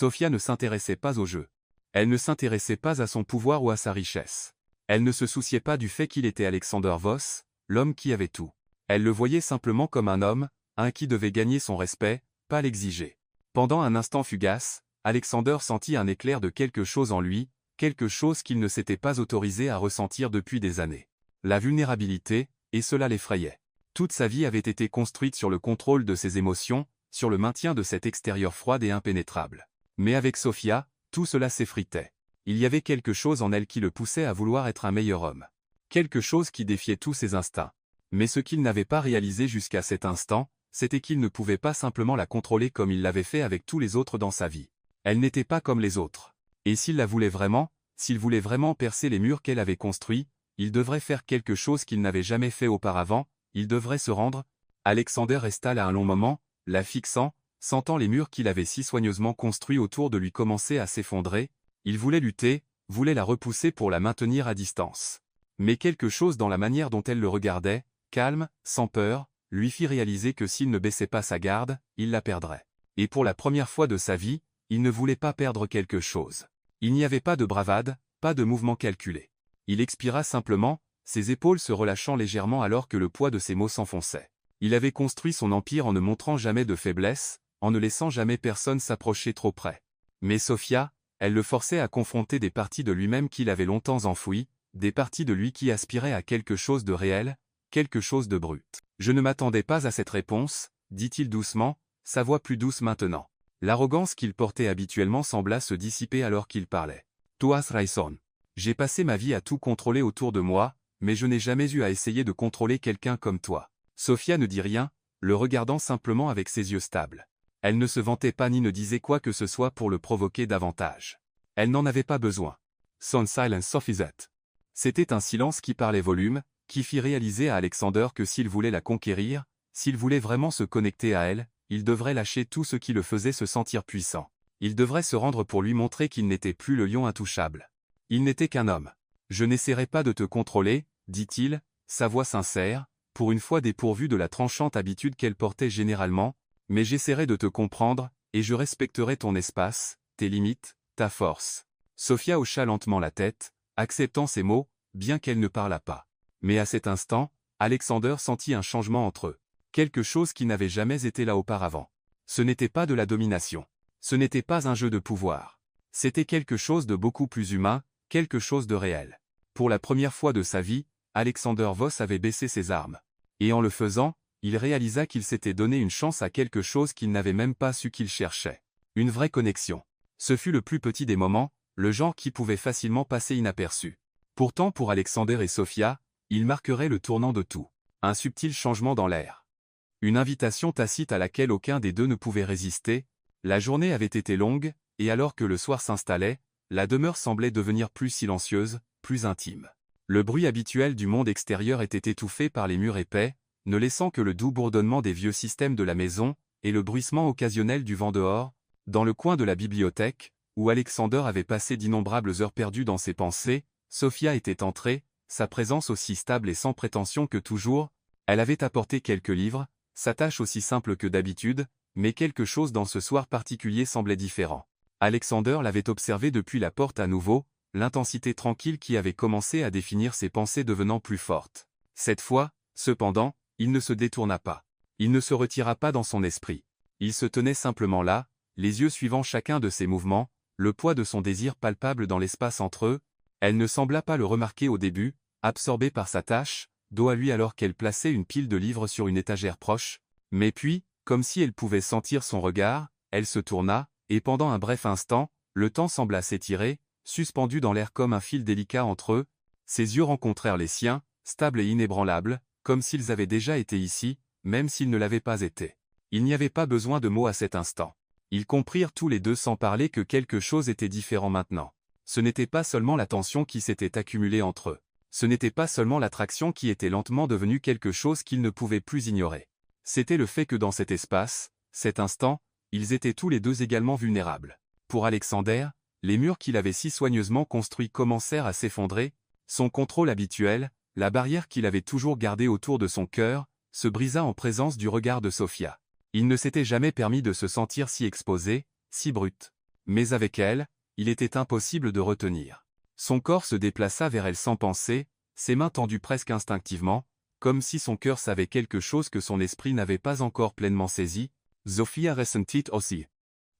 ne s'intéressait pas au jeu. Elle ne s'intéressait pas à son pouvoir ou à sa richesse. Elle ne se souciait pas du fait qu'il était Alexander Voss, l'homme qui avait tout. Elle le voyait simplement comme un homme, un qui devait gagner son respect, pas l'exiger. Pendant un instant fugace, Alexander sentit un éclair de quelque chose en lui, quelque chose qu'il ne s'était pas autorisé à ressentir depuis des années. La vulnérabilité, et cela l'effrayait. Toute sa vie avait été construite sur le contrôle de ses émotions, sur le maintien de cet extérieur froid et impénétrable. Mais avec Sophia, tout cela s'effritait. Il y avait quelque chose en elle qui le poussait à vouloir être un meilleur homme. Quelque chose qui défiait tous ses instincts. Mais ce qu'il n'avait pas réalisé jusqu'à cet instant, c'était qu'il ne pouvait pas simplement la contrôler comme il l'avait fait avec tous les autres dans sa vie. Elle n'était pas comme les autres. Et s'il la voulait vraiment, s'il voulait vraiment percer les murs qu'elle avait construits, il devrait faire quelque chose qu'il n'avait jamais fait auparavant, il devrait se rendre. Alexander resta là un long moment, la fixant, sentant les murs qu'il avait si soigneusement construits autour de lui commencer à s'effondrer, il voulait lutter, voulait la repousser pour la maintenir à distance. Mais quelque chose dans la manière dont elle le regardait, calme, sans peur, lui fit réaliser que s'il ne baissait pas sa garde, il la perdrait. Et pour la première fois de sa vie, il ne voulait pas perdre quelque chose. Il n'y avait pas de bravade, pas de mouvement calculé. Il expira simplement, ses épaules se relâchant légèrement alors que le poids de ses mots s'enfonçait. Il avait construit son empire en ne montrant jamais de faiblesse, en ne laissant jamais personne s'approcher trop près. Mais Sophia, elle le forçait à confronter des parties de lui-même qu'il avait longtemps enfouies, des parties de lui qui aspiraient à quelque chose de réel, quelque chose de brut. « Je ne m'attendais pas à cette réponse, dit-il doucement, sa voix plus douce maintenant. L'arrogance qu'il portait habituellement sembla se dissiper alors qu'il parlait. « Tu has raison. J'ai passé ma vie à tout contrôler autour de moi, mais je n'ai jamais eu à essayer de contrôler quelqu'un comme toi. » Sophia ne dit rien, le regardant simplement avec ses yeux stables. Elle ne se vantait pas ni ne disait quoi que ce soit pour le provoquer davantage. Elle n'en avait pas besoin. Son silence suffisait. C'était un silence qui parlait volume, qui fit réaliser à Alexander que s'il voulait la conquérir, s'il voulait vraiment se connecter à elle, il devrait lâcher tout ce qui le faisait se sentir puissant. Il devrait se rendre pour lui montrer qu'il n'était plus le lion intouchable. Il n'était qu'un homme. « Je n'essaierai pas de te contrôler, dit-il, sa voix sincère, pour une fois dépourvue de la tranchante habitude qu'elle portait généralement, mais j'essaierai de te comprendre, et je respecterai ton espace, tes limites, ta force. » Sophia hocha lentement la tête, acceptant ces mots, bien qu'elle ne parlât pas. Mais à cet instant, Alexander sentit un changement entre eux. Quelque chose qui n'avait jamais été là auparavant. Ce n'était pas de la domination. Ce n'était pas un jeu de pouvoir. C'était quelque chose de beaucoup plus humain, quelque chose de réel. Pour la première fois de sa vie, Alexander Voss avait baissé ses armes. Et en le faisant, il réalisa qu'il s'était donné une chance à quelque chose qu'il n'avait même pas su qu'il cherchait. Une vraie connexion. Ce fut le plus petit des moments, le genre qui pouvait facilement passer inaperçu. Pourtant pour Alexander et Sophia, il marquerait le tournant de tout. Un subtil changement dans l'air. Une invitation tacite à laquelle aucun des deux ne pouvait résister. La journée avait été longue, et alors que le soir s'installait, la demeure semblait devenir plus silencieuse, plus intime. Le bruit habituel du monde extérieur était étouffé par les murs épais, ne laissant que le doux bourdonnement des vieux systèmes de la maison, et le bruissement occasionnel du vent dehors. Dans le coin de la bibliothèque, où Alexander avait passé d'innombrables heures perdues dans ses pensées, Sophia était entrée, sa présence aussi stable et sans prétention que toujours. Elle avait apporté quelques livres, sa tâche aussi simple que d'habitude, mais quelque chose dans ce soir particulier semblait différent. Alexander l'avait observé depuis la porte à nouveau, l'intensité tranquille qui avait commencé à définir ses pensées devenant plus forte. Cette fois, cependant, il ne se détourna pas. Il ne se retira pas dans son esprit. Il se tenait simplement là, les yeux suivant chacun de ses mouvements, le poids de son désir palpable dans l'espace entre eux. Elle ne sembla pas le remarquer au début, absorbée par sa tâche, dos à lui alors qu'elle plaçait une pile de livres sur une étagère proche, mais puis, comme si elle pouvait sentir son regard, elle se tourna, et pendant un bref instant, le temps sembla s'étirer, suspendu dans l'air comme un fil délicat entre eux. Ses yeux rencontrèrent les siens, stables et inébranlables, comme s'ils avaient déjà été ici, même s'ils ne l'avaient pas été. Il n'y avait pas besoin de mots à cet instant. Ils comprirent tous les deux sans parler que quelque chose était différent maintenant. Ce n'était pas seulement la tension qui s'était accumulée entre eux. Ce n'était pas seulement l'attraction qui était lentement devenue quelque chose qu'ils ne pouvaient plus ignorer. C'était le fait que dans cet espace, cet instant, ils étaient tous les deux également vulnérables. Pour Alexander, les murs qu'il avait si soigneusement construits commencèrent à s'effondrer, son contrôle habituel, la barrière qu'il avait toujours gardée autour de son cœur, se brisa en présence du regard de Sophia. Il ne s'était jamais permis de se sentir si exposé, si brut. Mais avec elle, il était impossible de retenir. Son corps se déplaça vers elle sans penser, ses mains tendues presque instinctivement, comme si son cœur savait quelque chose que son esprit n'avait pas encore pleinement saisi. Sophia ressentit aussi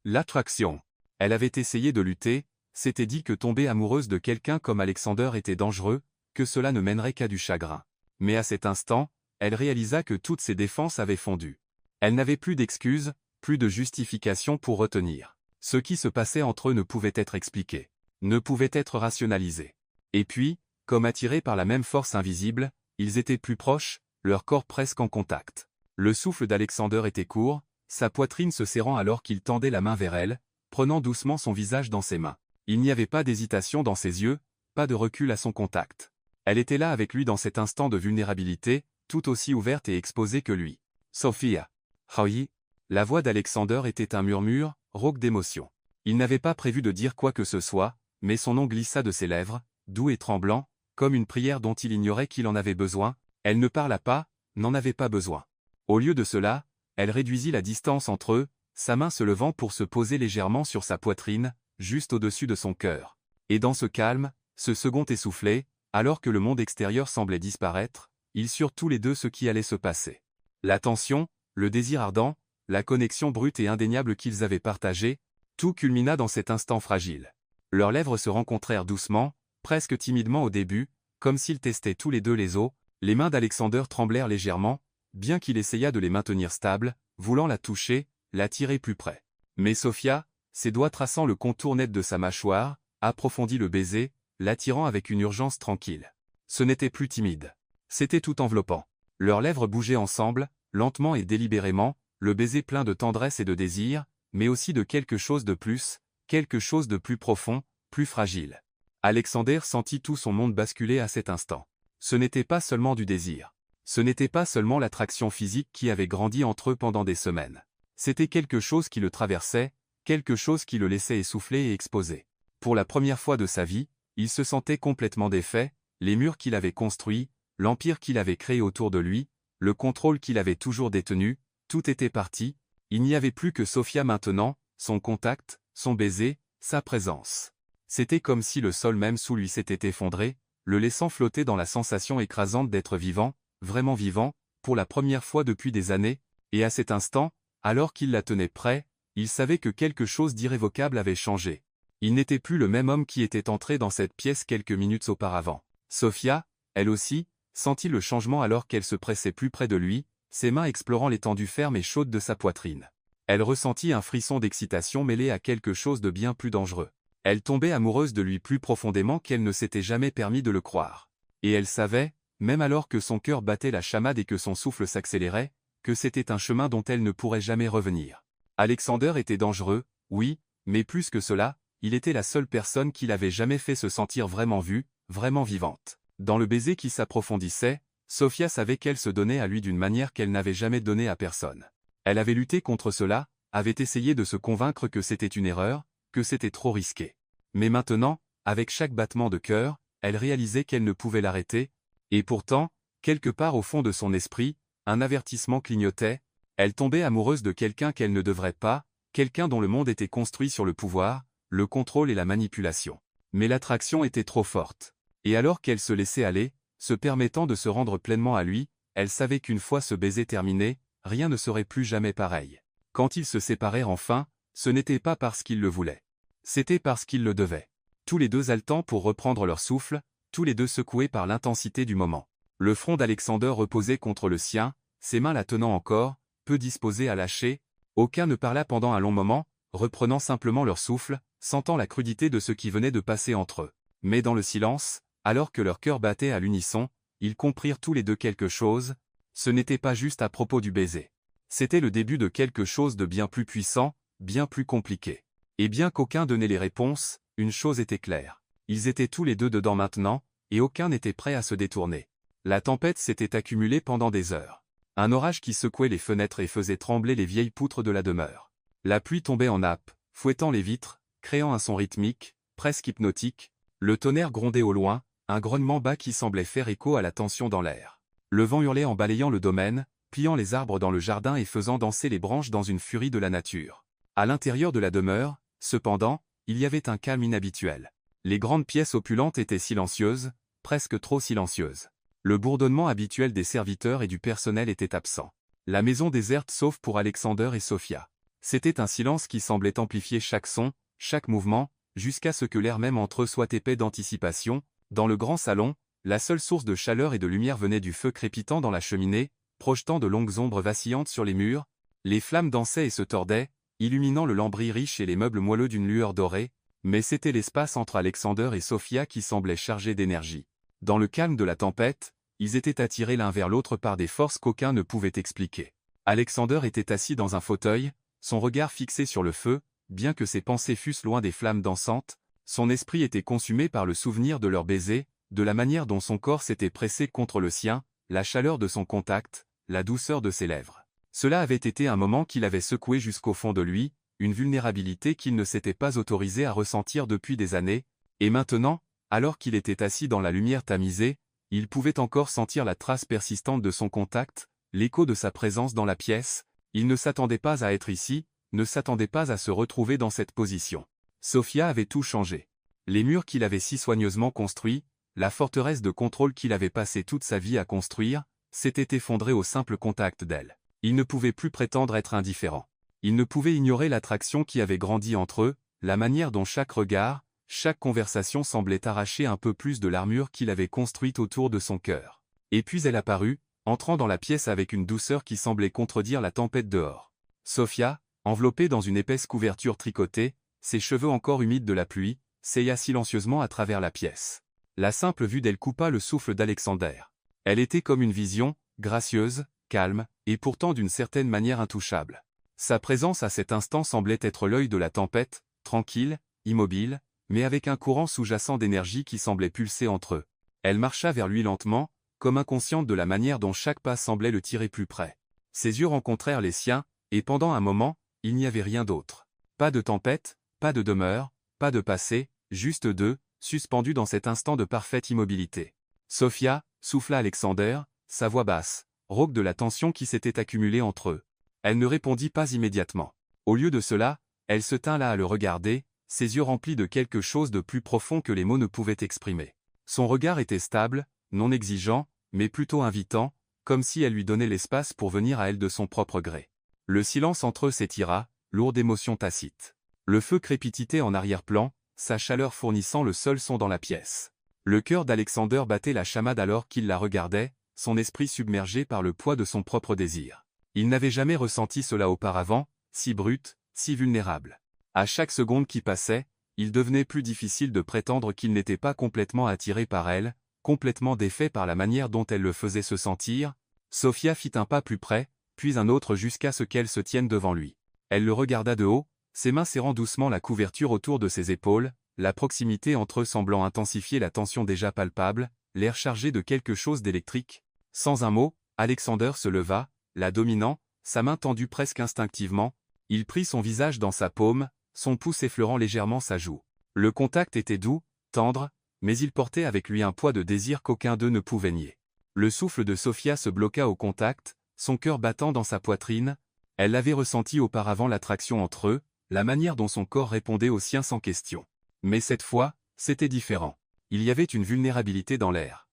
l'attraction. Elle avait essayé de lutter, s'était dit que tomber amoureuse de quelqu'un comme Alexander était dangereux, que cela ne mènerait qu'à du chagrin. Mais à cet instant, elle réalisa que toutes ses défenses avaient fondu. Elle n'avait plus d'excuses, plus de justification pour retenir. Ce qui se passait entre eux ne pouvait être expliqué, ne pouvait être rationalisé. Et puis, comme attirés par la même force invisible, ils étaient plus proches, leurs corps presque en contact. Le souffle d'Alexander était court, sa poitrine se serrant alors qu'il tendait la main vers elle, prenant doucement son visage dans ses mains. Il n'y avait pas d'hésitation dans ses yeux, pas de recul à son contact. Elle était là avec lui dans cet instant de vulnérabilité, tout aussi ouverte et exposée que lui. Sophia. Oui. La voix d'Alexander était un murmure, rauque d'émotion. Il n'avait pas prévu de dire quoi que ce soit, mais son nom glissa de ses lèvres, doux et tremblant, comme une prière dont il ignorait qu'il en avait besoin. Elle ne parla pas, n'en avait pas besoin. Au lieu de cela, elle réduisit la distance entre eux, sa main se levant pour se poser légèrement sur sa poitrine, juste au-dessus de son cœur. Et dans ce calme, ce second essoufflé, alors que le monde extérieur semblait disparaître, ils surent tous les deux ce qui allait se passer. La tension, le désir ardent, la connexion brute et indéniable qu'ils avaient partagée, tout culmina dans cet instant fragile. Leurs lèvres se rencontrèrent doucement, presque timidement au début, comme s'ils testaient tous les deux les os. Les mains d'Alexander tremblèrent légèrement, bien qu'il essaya de les maintenir stables, voulant la toucher, la tirer plus près. Mais Sophia, ses doigts traçant le contour net de sa mâchoire, approfondit le baiser, l'attirant avec une urgence tranquille. Ce n'était plus timide. C'était tout enveloppant. Leurs lèvres bougeaient ensemble, lentement et délibérément, le baiser plein de tendresse et de désir, mais aussi de quelque chose de plus profond, plus fragile. Alexander sentit tout son monde basculer à cet instant. Ce n'était pas seulement du désir. Ce n'était pas seulement l'attraction physique qui avait grandi entre eux pendant des semaines. C'était quelque chose qui le traversait, quelque chose qui le laissait essouffler et exposé. Pour la première fois de sa vie, il se sentait complètement défait, les murs qu'il avait construits, l'empire qu'il avait créé autour de lui, le contrôle qu'il avait toujours détenu, tout était parti, il n'y avait plus que Sophia maintenant, son contact, son baiser, sa présence. C'était comme si le sol même sous lui s'était effondré, le laissant flotter dans la sensation écrasante d'être vivant, vraiment vivant, pour la première fois depuis des années, et à cet instant, alors qu'il la tenait près, il savait que quelque chose d'irrévocable avait changé. Il n'était plus le même homme qui était entré dans cette pièce quelques minutes auparavant. Sophia, elle aussi, sentit le changement alors qu'elle se pressait plus près de lui, ses mains explorant l'étendue ferme et chaude de sa poitrine. Elle ressentit un frisson d'excitation mêlé à quelque chose de bien plus dangereux. Elle tombait amoureuse de lui plus profondément qu'elle ne s'était jamais permis de le croire. Et elle savait, même alors que son cœur battait la chamade et que son souffle s'accélérait, que c'était un chemin dont elle ne pourrait jamais revenir. Alexander était dangereux, oui, mais plus que cela, il était la seule personne qui l'avait jamais fait se sentir vraiment vue, vraiment vivante. Dans le baiser qui s'approfondissait, Sophia savait qu'elle se donnait à lui d'une manière qu'elle n'avait jamais donnée à personne. Elle avait lutté contre cela, avait essayé de se convaincre que c'était une erreur, que c'était trop risqué. Mais maintenant, avec chaque battement de cœur, elle réalisait qu'elle ne pouvait l'arrêter, et pourtant, quelque part au fond de son esprit, un avertissement clignotait, elle tombait amoureuse de quelqu'un qu'elle ne devrait pas, quelqu'un dont le monde était construit sur le pouvoir, le contrôle et la manipulation. Mais l'attraction était trop forte. Et alors qu'elle se laissait aller, se permettant de se rendre pleinement à lui, elle savait qu'une fois ce baiser terminé, rien ne serait plus jamais pareil. Quand ils se séparèrent enfin, ce n'était pas parce qu'ils le voulaient. C'était parce qu'ils le devaient. Tous les deux haletants pour reprendre leur souffle, tous les deux secoués par l'intensité du moment. Le front d'Alexander reposait contre le sien, ses mains la tenant encore, peu disposées à lâcher. Aucun ne parla pendant un long moment, reprenant simplement leur souffle, sentant la crudité de ce qui venait de passer entre eux. Mais dans le silence, alors que leurs cœurs battaient à l'unisson, ils comprirent tous les deux quelque chose. Ce n'était pas juste à propos du baiser. C'était le début de quelque chose de bien plus puissant, bien plus compliqué. Et bien qu'aucun donnait les réponses, une chose était claire. Ils étaient tous les deux dedans maintenant, et aucun n'était prêt à se détourner. La tempête s'était accumulée pendant des heures. Un orage qui secouait les fenêtres et faisait trembler les vieilles poutres de la demeure. La pluie tombait en nappes, fouettant les vitres, créant un son rythmique, presque hypnotique. Le tonnerre grondait au loin, un grognement bas qui semblait faire écho à la tension dans l'air. Le vent hurlait en balayant le domaine, pliant les arbres dans le jardin et faisant danser les branches dans une furie de la nature. À l'intérieur de la demeure, cependant, il y avait un calme inhabituel. Les grandes pièces opulentes étaient silencieuses, presque trop silencieuses. Le bourdonnement habituel des serviteurs et du personnel était absent. La maison déserte sauf pour Alexander et Sophia. C'était un silence qui semblait amplifier chaque son, chaque mouvement, jusqu'à ce que l'air même entre eux soit épais d'anticipation. Dans le grand salon, la seule source de chaleur et de lumière venait du feu crépitant dans la cheminée, projetant de longues ombres vacillantes sur les murs. Les flammes dansaient et se tordaient, illuminant le lambris riche et les meubles moelleux d'une lueur dorée, mais c'était l'espace entre Alexander et Sophia qui semblait chargé d'énergie. Dans le calme de la tempête, ils étaient attirés l'un vers l'autre par des forces qu'aucun ne pouvait expliquer. Alexander était assis dans un fauteuil, son regard fixé sur le feu, bien que ses pensées fussent loin des flammes dansantes, son esprit était consumé par le souvenir de leur baiser, de la manière dont son corps s'était pressé contre le sien, la chaleur de son contact, la douceur de ses lèvres. Cela avait été un moment qui l'avait secoué jusqu'au fond de lui, une vulnérabilité qu'il ne s'était pas autorisé à ressentir depuis des années, et maintenant, alors qu'il était assis dans la lumière tamisée, il pouvait encore sentir la trace persistante de son contact, l'écho de sa présence dans la pièce. Il ne s'attendait pas à être ici, ne s'attendait pas à se retrouver dans cette position. Sophia avait tout changé. Les murs qu'il avait si soigneusement construits, la forteresse de contrôle qu'il avait passé toute sa vie à construire, s'étaient effondrés au simple contact d'elle. Il ne pouvait plus prétendre être indifférent. Il ne pouvait ignorer l'attraction qui avait grandi entre eux, la manière dont chaque regard, chaque conversation semblait arracher un peu plus de l'armure qu'il avait construite autour de son cœur. Et puis elle apparut, entrant dans la pièce avec une douceur qui semblait contredire la tempête dehors. Sophia, enveloppée dans une épaisse couverture tricotée, ses cheveux encore humides de la pluie, s'éya silencieusement à travers la pièce. La simple vue d'elle coupa le souffle d'Alexander. Elle était comme une vision, gracieuse, calme, et pourtant d'une certaine manière intouchable. Sa présence à cet instant semblait être l'œil de la tempête, tranquille, immobile, mais avec un courant sous-jacent d'énergie qui semblait pulser entre eux. Elle marcha vers lui lentement, comme inconsciente de la manière dont chaque pas semblait le tirer plus près. Ses yeux rencontrèrent les siens, et pendant un moment, il n'y avait rien d'autre. Pas de tempête, pas de demeure, pas de passé, juste deux, suspendus dans cet instant de parfaite immobilité. Sophia, souffla Alexander, sa voix basse, rauque de la tension qui s'était accumulée entre eux. Elle ne répondit pas immédiatement. Au lieu de cela, elle se tint là à le regarder, ses yeux remplis de quelque chose de plus profond que les mots ne pouvaient exprimer. Son regard était stable, non exigeant, mais plutôt invitant, comme si elle lui donnait l'espace pour venir à elle de son propre gré. Le silence entre eux s'étira, lourd d'émotions tacites. Le feu crépitait en arrière-plan, sa chaleur fournissant le seul son dans la pièce. Le cœur d'Alexander battait la chamade alors qu'il la regardait, son esprit submergé par le poids de son propre désir. Il n'avait jamais ressenti cela auparavant, si brut, si vulnérable. À chaque seconde qui passait, il devenait plus difficile de prétendre qu'il n'était pas complètement attiré par elle, complètement défait par la manière dont elle le faisait se sentir. Sophia fit un pas plus près, puis un autre jusqu'à ce qu'elle se tienne devant lui. Elle le regarda de haut, ses mains serrant doucement la couverture autour de ses épaules, la proximité entre eux semblant intensifier la tension déjà palpable, l'air chargé de quelque chose d'électrique. Sans un mot, Alexander se leva, la dominant, sa main tendue presque instinctivement. Il prit son visage dans sa paume, son pouce effleurant légèrement sa joue. Le contact était doux, tendre, mais il portait avec lui un poids de désir qu'aucun d'eux ne pouvait nier. Le souffle de Sophia se bloqua au contact, son cœur battant dans sa poitrine. Elle avait ressenti auparavant l'attraction entre eux, la manière dont son corps répondait au sien sans question. Mais cette fois, c'était différent. Il y avait une vulnérabilité dans l'air.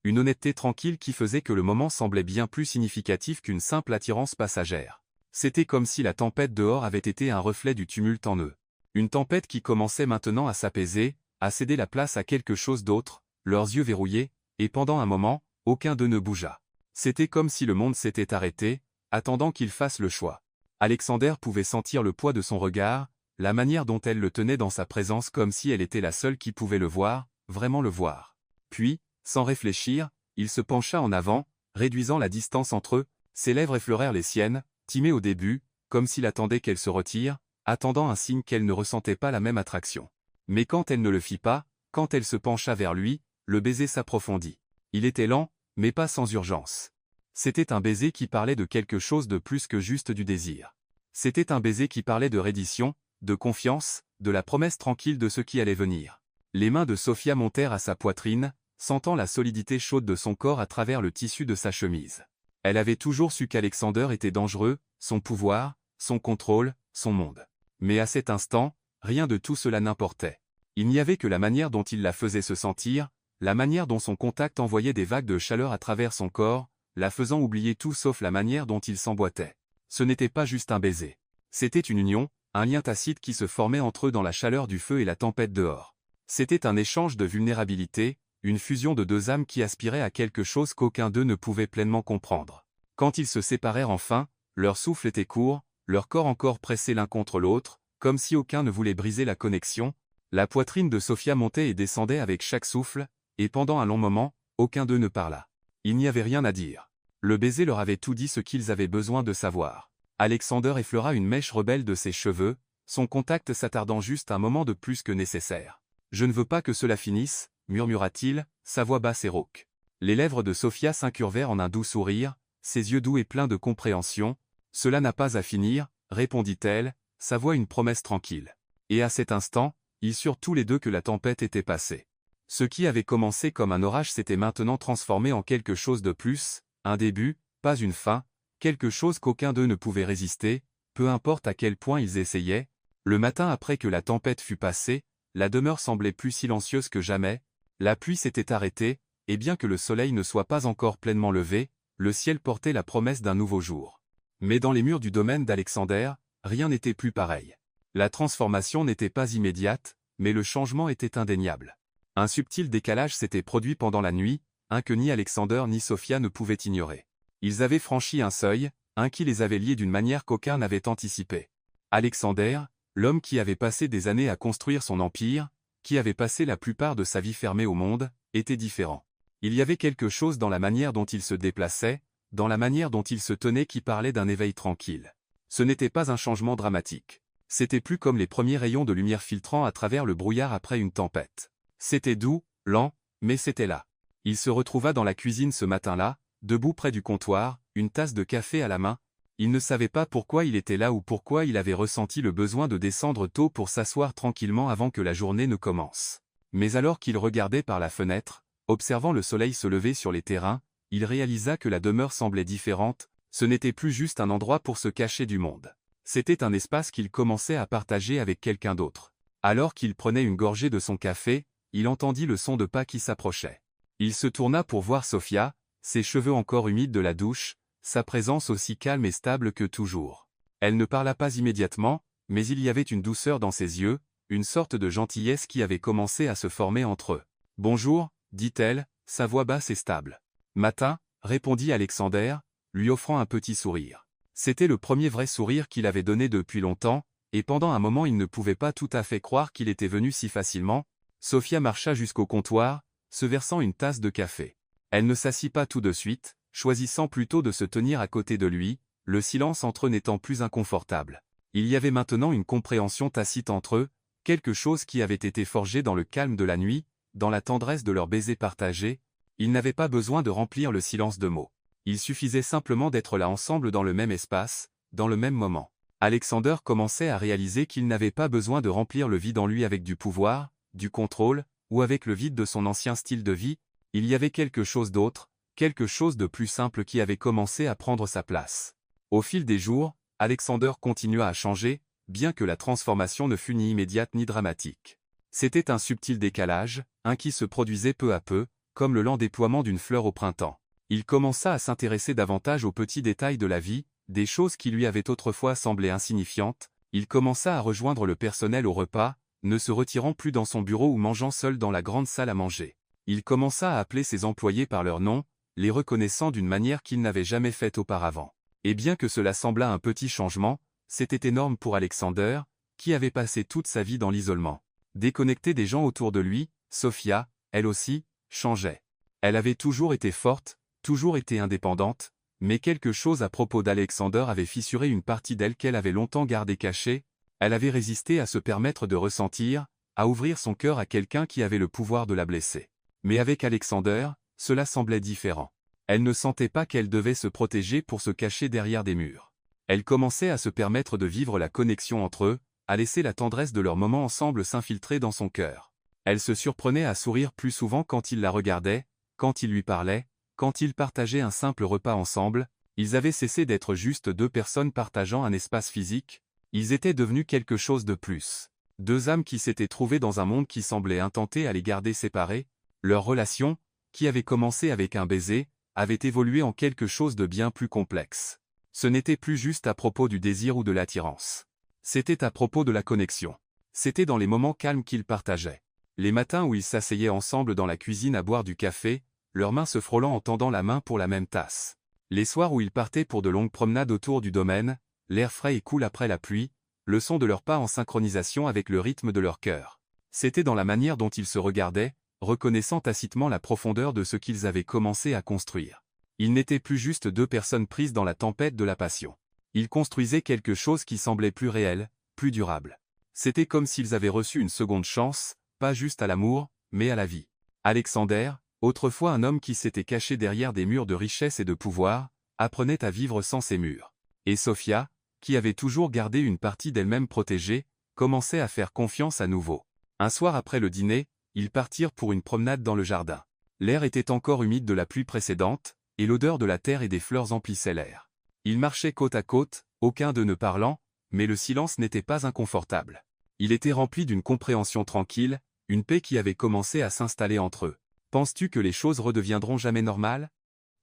Une honnêteté tranquille qui faisait que le moment semblait bien plus significatif qu'une simple attirance passagère. C'était comme si la tempête dehors avait été un reflet du tumulte en eux. Une tempête qui commençait maintenant à s'apaiser, à céder la place à quelque chose d'autre, leurs yeux verrouillés, et pendant un moment, aucun d'eux ne bougea. C'était comme si le monde s'était arrêté, attendant qu'ils fassent le choix. Alexander pouvait sentir le poids de son regard, la manière dont elle le tenait dans sa présence comme si elle était la seule qui pouvait le voir, vraiment le voir. Puis, sans réfléchir, il se pencha en avant, réduisant la distance entre eux, ses lèvres effleurèrent les siennes, timées au début, comme s'il attendait qu'elle se retire, attendant un signe qu'elle ne ressentait pas la même attraction. Mais quand elle ne le fit pas, quand elle se pencha vers lui, le baiser s'approfondit. Il était lent, mais pas sans urgence. C'était un baiser qui parlait de quelque chose de plus que juste du désir. C'était un baiser qui parlait de reddition, de confiance, de la promesse tranquille de ce qui allait venir. Les mains de Sophia montèrent à sa poitrine, sentant la solidité chaude de son corps à travers le tissu de sa chemise. Elle avait toujours su qu'Alexander était dangereux, son pouvoir, son contrôle, son monde. Mais à cet instant, rien de tout cela n'importait. Il n'y avait que la manière dont il la faisait se sentir, la manière dont son contact envoyait des vagues de chaleur à travers son corps, la faisant oublier tout sauf la manière dont il s'emboîtait. Ce n'était pas juste un baiser. C'était une union, un lien tacite qui se formait entre eux dans la chaleur du feu et la tempête dehors. C'était un échange de vulnérabilité, une fusion de deux âmes qui aspiraient à quelque chose qu'aucun d'eux ne pouvait pleinement comprendre. Quand ils se séparèrent enfin, leur souffle était court, leur corps encore pressés l'un contre l'autre, comme si aucun ne voulait briser la connexion. La poitrine de Sophia montait et descendait avec chaque souffle, et pendant un long moment, aucun d'eux ne parla. Il n'y avait rien à dire. Le baiser leur avait tout dit ce qu'ils avaient besoin de savoir. Alexander effleura une mèche rebelle de ses cheveux, son contact s'attardant juste un moment de plus que nécessaire. « Je ne veux pas que cela finisse », murmura-t-il, sa voix basse et rauque. Les lèvres de Sophia s'incurvèrent en un doux sourire, ses yeux doux et pleins de compréhension. Cela n'a pas à finir, répondit-elle, sa voix une promesse tranquille. Et à cet instant, ils surent tous les deux que la tempête était passée. Ce qui avait commencé comme un orage s'était maintenant transformé en quelque chose de plus, un début, pas une fin, quelque chose qu'aucun d'eux ne pouvait résister, peu importe à quel point ils essayaient. Le matin après que la tempête fut passée, la demeure semblait plus silencieuse que jamais, la pluie s'était arrêtée, et bien que le soleil ne soit pas encore pleinement levé, le ciel portait la promesse d'un nouveau jour. Mais dans les murs du domaine d'Alexander, rien n'était plus pareil. La transformation n'était pas immédiate, mais le changement était indéniable. Un subtil décalage s'était produit pendant la nuit, un que ni Alexander ni Sophia ne pouvaient ignorer. Ils avaient franchi un seuil, un qui les avait liés d'une manière qu'aucun n'avait anticipée. Alexander, l'homme qui avait passé des années à construire son empire, qui avait passé la plupart de sa vie fermée au monde, était différent. Il y avait quelque chose dans la manière dont il se déplaçait, dans la manière dont il se tenait qui parlait d'un éveil tranquille. Ce n'était pas un changement dramatique. C'était plus comme les premiers rayons de lumière filtrant à travers le brouillard après une tempête. C'était doux, lent, mais c'était là. Il se retrouva dans la cuisine ce matin-là, debout près du comptoir, une tasse de café à la main. Il ne savait pas pourquoi il était là ou pourquoi il avait ressenti le besoin de descendre tôt pour s'asseoir tranquillement avant que la journée ne commence. Mais alors qu'il regardait par la fenêtre, observant le soleil se lever sur les terrains, il réalisa que la demeure semblait différente, ce n'était plus juste un endroit pour se cacher du monde. C'était un espace qu'il commençait à partager avec quelqu'un d'autre. Alors qu'il prenait une gorgée de son café, il entendit le son de pas qui s'approchait. Il se tourna pour voir Sophia, ses cheveux encore humides de la douche, sa présence aussi calme et stable que toujours. Elle ne parla pas immédiatement, mais il y avait une douceur dans ses yeux, une sorte de gentillesse qui avait commencé à se former entre eux. « Bonjour », dit-elle, sa voix basse et stable. « Matin », répondit Alexander, lui offrant un petit sourire. C'était le premier vrai sourire qu'il avait donné depuis longtemps, et pendant un moment il ne pouvait pas tout à fait croire qu'il était venu si facilement. Sophia marcha jusqu'au comptoir, se versant une tasse de café. Elle ne s'assit pas tout de suite, choisissant plutôt de se tenir à côté de lui, le silence entre eux n'étant plus inconfortable. Il y avait maintenant une compréhension tacite entre eux, quelque chose qui avait été forgé dans le calme de la nuit, dans la tendresse de leurs baisers partagés. Ils n'avaient pas besoin de remplir le silence de mots. Il suffisait simplement d'être là ensemble dans le même espace, dans le même moment. Alexander commençait à réaliser qu'il n'avait pas besoin de remplir le vide en lui avec du pouvoir, du contrôle, ou avec le vide de son ancien style de vie. Il y avait quelque chose d'autre, quelque chose de plus simple qui avait commencé à prendre sa place. Au fil des jours, Alexander continua à changer, bien que la transformation ne fût ni immédiate ni dramatique. C'était un subtil décalage, un qui se produisait peu à peu, comme le lent déploiement d'une fleur au printemps. Il commença à s'intéresser davantage aux petits détails de la vie, des choses qui lui avaient autrefois semblé insignifiantes. Il commença à rejoindre le personnel au repas, ne se retirant plus dans son bureau ou mangeant seul dans la grande salle à manger. Il commença à appeler ses employés par leur nom, les reconnaissant d'une manière qu'il n'avait jamais faite auparavant. Et bien que cela semblât un petit changement, c'était énorme pour Alexander, qui avait passé toute sa vie dans l'isolement. Déconnecté des gens autour de lui, Sophia, elle aussi, changeait. Elle avait toujours été forte, toujours été indépendante, mais quelque chose à propos d'Alexander avait fissuré une partie d'elle qu'elle avait longtemps gardée cachée. Elle avait résisté à se permettre de ressentir, à ouvrir son cœur à quelqu'un qui avait le pouvoir de la blesser. Mais avec Alexander, cela semblait différent. Elle ne sentait pas qu'elle devait se protéger pour se cacher derrière des murs. Elle commençait à se permettre de vivre la connexion entre eux, à laisser la tendresse de leurs moments ensemble s'infiltrer dans son cœur. Elle se surprenait à sourire plus souvent quand il la regardait, quand il lui parlait, quand ils partageaient un simple repas ensemble. Ils avaient cessé d'être juste deux personnes partageant un espace physique, ils étaient devenus quelque chose de plus. Deux âmes qui s'étaient trouvées dans un monde qui semblait intenté à les garder séparés. Leur relation, qui avait commencé avec un baiser, avait évolué en quelque chose de bien plus complexe. Ce n'était plus juste à propos du désir ou de l'attirance. C'était à propos de la connexion. C'était dans les moments calmes qu'ils partageaient. Les matins où ils s'asseyaient ensemble dans la cuisine à boire du café, leurs mains se frôlant en tendant la main pour la même tasse. Les soirs où ils partaient pour de longues promenades autour du domaine, l'air frais et cool après la pluie, le son de leurs pas en synchronisation avec le rythme de leur cœur. C'était dans la manière dont ils se regardaient, reconnaissant tacitement la profondeur de ce qu'ils avaient commencé à construire. Ils n'étaient plus juste deux personnes prises dans la tempête de la passion. Ils construisaient quelque chose qui semblait plus réel, plus durable. C'était comme s'ils avaient reçu une seconde chance, pas juste à l'amour, mais à la vie. Alexander, autrefois un homme qui s'était caché derrière des murs de richesse et de pouvoir, apprenait à vivre sans ces murs. Et Sofia, qui avait toujours gardé une partie d'elle-même protégée, commençait à faire confiance à nouveau. Un soir après le dîner, ils partirent pour une promenade dans le jardin. L'air était encore humide de la pluie précédente, et l'odeur de la terre et des fleurs emplissait l'air. Ils marchaient côte à côte, aucun d'eux ne parlant, mais le silence n'était pas inconfortable. Il était rempli d'une compréhension tranquille, une paix qui avait commencé à s'installer entre eux. « Penses-tu que les choses redeviendront jamais normales »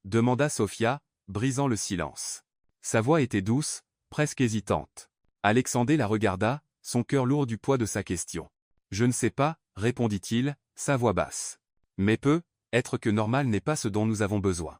demanda Sofia, brisant le silence. Sa voix était douce, presque hésitante. Alexandre la regarda, son cœur lourd du poids de sa question. « Je ne sais pas, » répondit-il, sa voix basse. « Mais être que normal n'est pas ce dont nous avons besoin.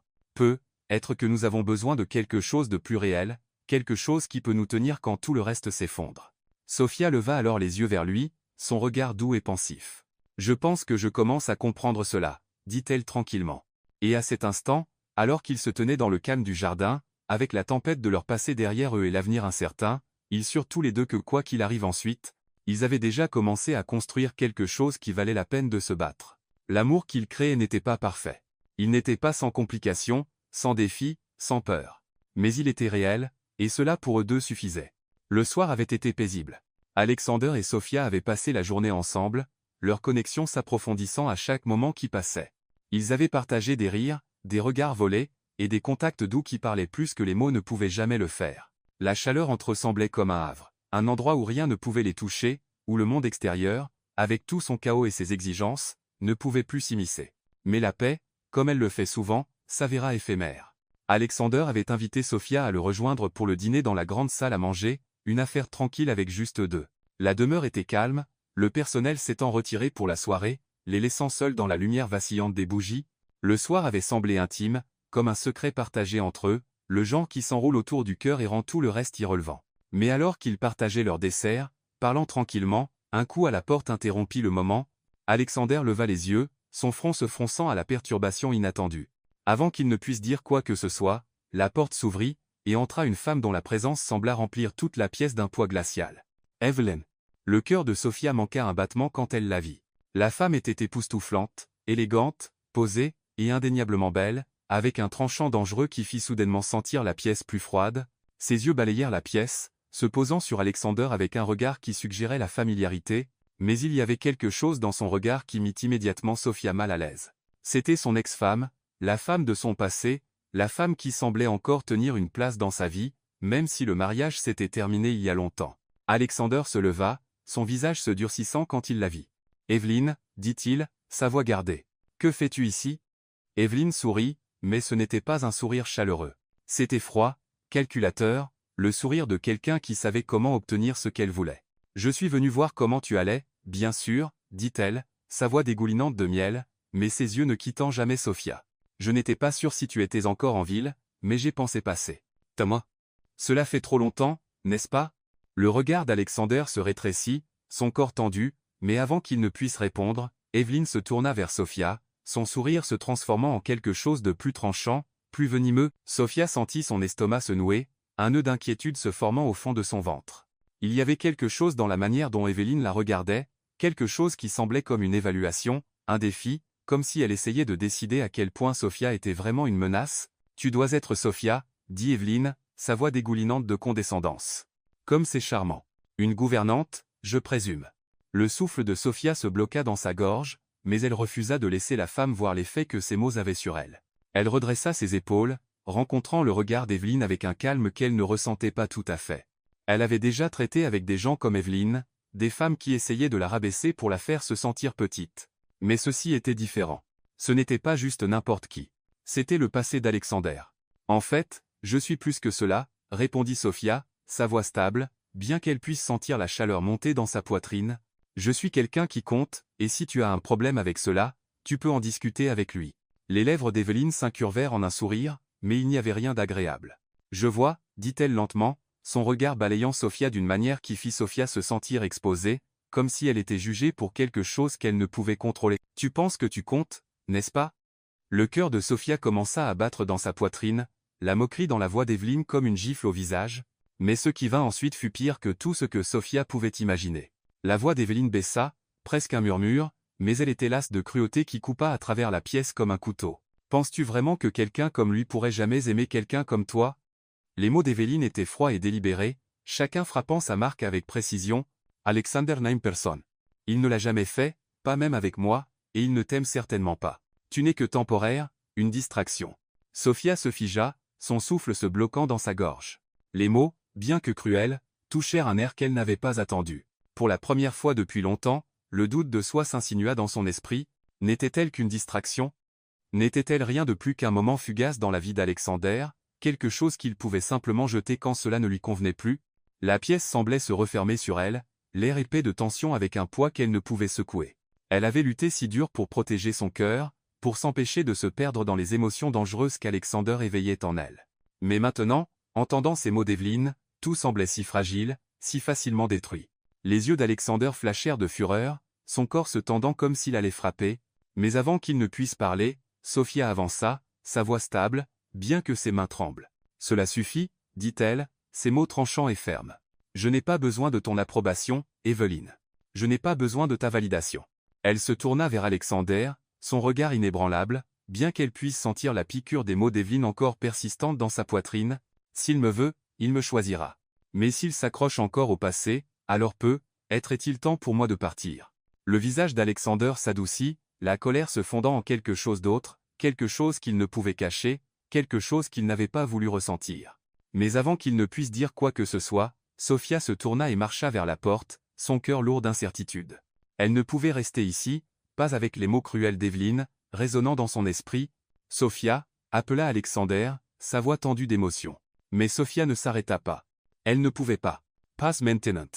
Être que nous avons besoin de quelque chose de plus réel, quelque chose qui peut nous tenir quand tout le reste s'effondre. » Sofia leva alors les yeux vers lui, son regard doux et pensif. « Je pense que je commence à comprendre cela, » dit-elle tranquillement. Et à cet instant, alors qu'ils se tenaient dans le calme du jardin, avec la tempête de leur passé derrière eux et l'avenir incertain, ils surent tous les deux que quoi qu'il arrive ensuite, ils avaient déjà commencé à construire quelque chose qui valait la peine de se battre. L'amour qu'ils créaient n'était pas parfait. Il n'était pas sans complications, sans défis, sans peur. Mais il était réel, et cela pour eux deux suffisait. Le soir avait été paisible. Alexandre et Sofia avaient passé la journée ensemble, leur connexion s'approfondissant à chaque moment qui passait. Ils avaient partagé des rires, des regards volés, et des contacts doux qui parlaient plus que les mots ne pouvaient jamais le faire. La chaleur entre eux semblait comme un havre, un endroit où rien ne pouvait les toucher, où le monde extérieur, avec tout son chaos et ses exigences, ne pouvait plus s'immiscer. Mais la paix, comme elle le fait souvent, s'avéra éphémère. Alexandre avait invité Sofia à le rejoindre pour le dîner dans la grande salle à manger, une affaire tranquille avec juste eux deux. La demeure était calme, le personnel s'étant retiré pour la soirée, les laissant seuls dans la lumière vacillante des bougies. Le soir avait semblé intime, comme un secret partagé entre eux, le genre qui s'enroule autour du cœur et rend tout le reste irrelevant. Mais alors qu'ils partageaient leur dessert, parlant tranquillement, un coup à la porte interrompit le moment. Alexandre leva les yeux, son front se fronçant à la perturbation inattendue. Avant qu'il ne puisse dire quoi que ce soit, la porte s'ouvrit, et entra une femme dont la présence sembla remplir toute la pièce d'un poids glacial. Evelyn. Le cœur de Sofia manqua un battement quand elle la vit. La femme était époustouflante, élégante, posée, et indéniablement belle, avec un tranchant dangereux qui fit soudainement sentir la pièce plus froide. Ses yeux balayèrent la pièce, se posant sur Alexandre avec un regard qui suggérait la familiarité, mais il y avait quelque chose dans son regard qui mit immédiatement Sofia mal à l'aise. C'était son ex-femme, la femme de son passé, la femme qui semblait encore tenir une place dans sa vie, même si le mariage s'était terminé il y a longtemps. Alexandre se leva, son visage se durcissant quand il la vit. « Evelyn, » dit-il, sa voix gardée. « Que fais-tu ici » Evelyn sourit, mais ce n'était pas un sourire chaleureux. C'était froid, calculateur, le sourire de quelqu'un qui savait comment obtenir ce qu'elle voulait. « Je suis venue voir comment tu allais, bien sûr, » dit-elle, sa voix dégoulinante de miel, mais ses yeux ne quittant jamais Sofia. « Je n'étais pas sûr si tu étais encore en ville, mais j'ai pensé passer. »« Thomas. Cela fait trop longtemps, n'est-ce pas ?» Le regard d'Alexandre se rétrécit, son corps tendu, mais avant qu'il ne puisse répondre, Evelyn se tourna vers Sofia, son sourire se transformant en quelque chose de plus tranchant, plus venimeux. Sofia sentit son estomac se nouer, un nœud d'inquiétude se formant au fond de son ventre. Il y avait quelque chose dans la manière dont Evelyn la regardait, quelque chose qui semblait comme une évaluation, un défi, comme si elle essayait de décider à quel point Sofia était vraiment une menace. « Tu dois être Sofia, » dit Evelyn, sa voix dégoulinante de condescendance. « Comme c'est charmant. Une gouvernante, je présume. » Le souffle de Sofia se bloqua dans sa gorge, mais elle refusa de laisser la femme voir l'effet que ces mots avaient sur elle. Elle redressa ses épaules, rencontrant le regard d'Evelyn avec un calme qu'elle ne ressentait pas tout à fait. Elle avait déjà traité avec des gens comme Evelyn, des femmes qui essayaient de la rabaisser pour la faire se sentir petite. Mais ceci était différent. Ce n'était pas juste n'importe qui. C'était le passé d'Alexandre. « En fait, je suis plus que cela, » répondit Sofia, sa voix stable, bien qu'elle puisse sentir la chaleur monter dans sa poitrine. « Je suis quelqu'un qui compte, et si tu as un problème avec cela, tu peux en discuter avec lui. » Les lèvres d'Evelyn s'incurvèrent en un sourire, mais il n'y avait rien d'agréable. « Je vois, » dit-elle lentement, son regard balayant Sofia d'une manière qui fit Sofia se sentir exposée, comme si elle était jugée pour quelque chose qu'elle ne pouvait contrôler. « Tu penses que tu comptes, n'est-ce pas ?» Le cœur de Sofia commença à battre dans sa poitrine, la moquerie dans la voix d'Evelyn comme une gifle au visage, mais ce qui vint ensuite fut pire que tout ce que Sofia pouvait imaginer. La voix d'Evelyn baissa, presque un murmure, mais elle était lasse de cruauté qui coupa à travers la pièce comme un couteau. « Penses-tu vraiment que quelqu'un comme lui pourrait jamais aimer quelqu'un comme toi » Les mots d'Eveline étaient froids et délibérés, chacun frappant sa marque avec précision. Alexander n'aime personne. Il ne l'a jamais fait, pas même avec moi, et il ne t'aime certainement pas. Tu n'es que temporaire, une distraction. Sophia se figea, son souffle se bloquant dans sa gorge. Les mots, bien que cruels, touchèrent un air qu'elle n'avait pas attendu. Pour la première fois depuis longtemps, le doute de soi s'insinua dans son esprit. N'était-elle qu'une distraction? N'était-elle rien de plus qu'un moment fugace dans la vie d'Alexander, quelque chose qu'il pouvait simplement jeter quand cela ne lui convenait plus? La pièce semblait se refermer sur elle, l'air épais de tension avec un poids qu'elle ne pouvait secouer. Elle avait lutté si dur pour protéger son cœur, pour s'empêcher de se perdre dans les émotions dangereuses qu'Alexander éveillait en elle. Mais maintenant, entendant ces mots d'Eveline, tout semblait si fragile, si facilement détruit. Les yeux d'Alexander flashèrent de fureur, son corps se tendant comme s'il allait frapper, mais avant qu'il ne puisse parler, Sophia avança, sa voix stable, bien que ses mains tremblent. « Cela suffit, dit-elle, ses mots tranchants et fermes. Je n'ai pas besoin de ton approbation, Eveline. Je n'ai pas besoin de ta validation. » Elle se tourna vers Alexander, son regard inébranlable, bien qu'elle puisse sentir la piqûre des mots d'Eveline encore persistante dans sa poitrine. « S'il me veut, il me choisira. Mais s'il s'accroche encore au passé, alors être-il temps pour moi de partir ?» Le visage d'Alexander s'adoucit, la colère se fondant en quelque chose d'autre, quelque chose qu'il ne pouvait cacher, quelque chose qu'il n'avait pas voulu ressentir. Mais avant qu'il ne puisse dire quoi que ce soit, Sophia se tourna et marcha vers la porte, son cœur lourd d'incertitude. Elle ne pouvait rester ici, pas avec les mots cruels d'Eveline, résonnant dans son esprit. « Sophia » appela Alexander, sa voix tendue d'émotion. Mais Sophia ne s'arrêta pas. Elle ne pouvait pas. « Pas maintenant. »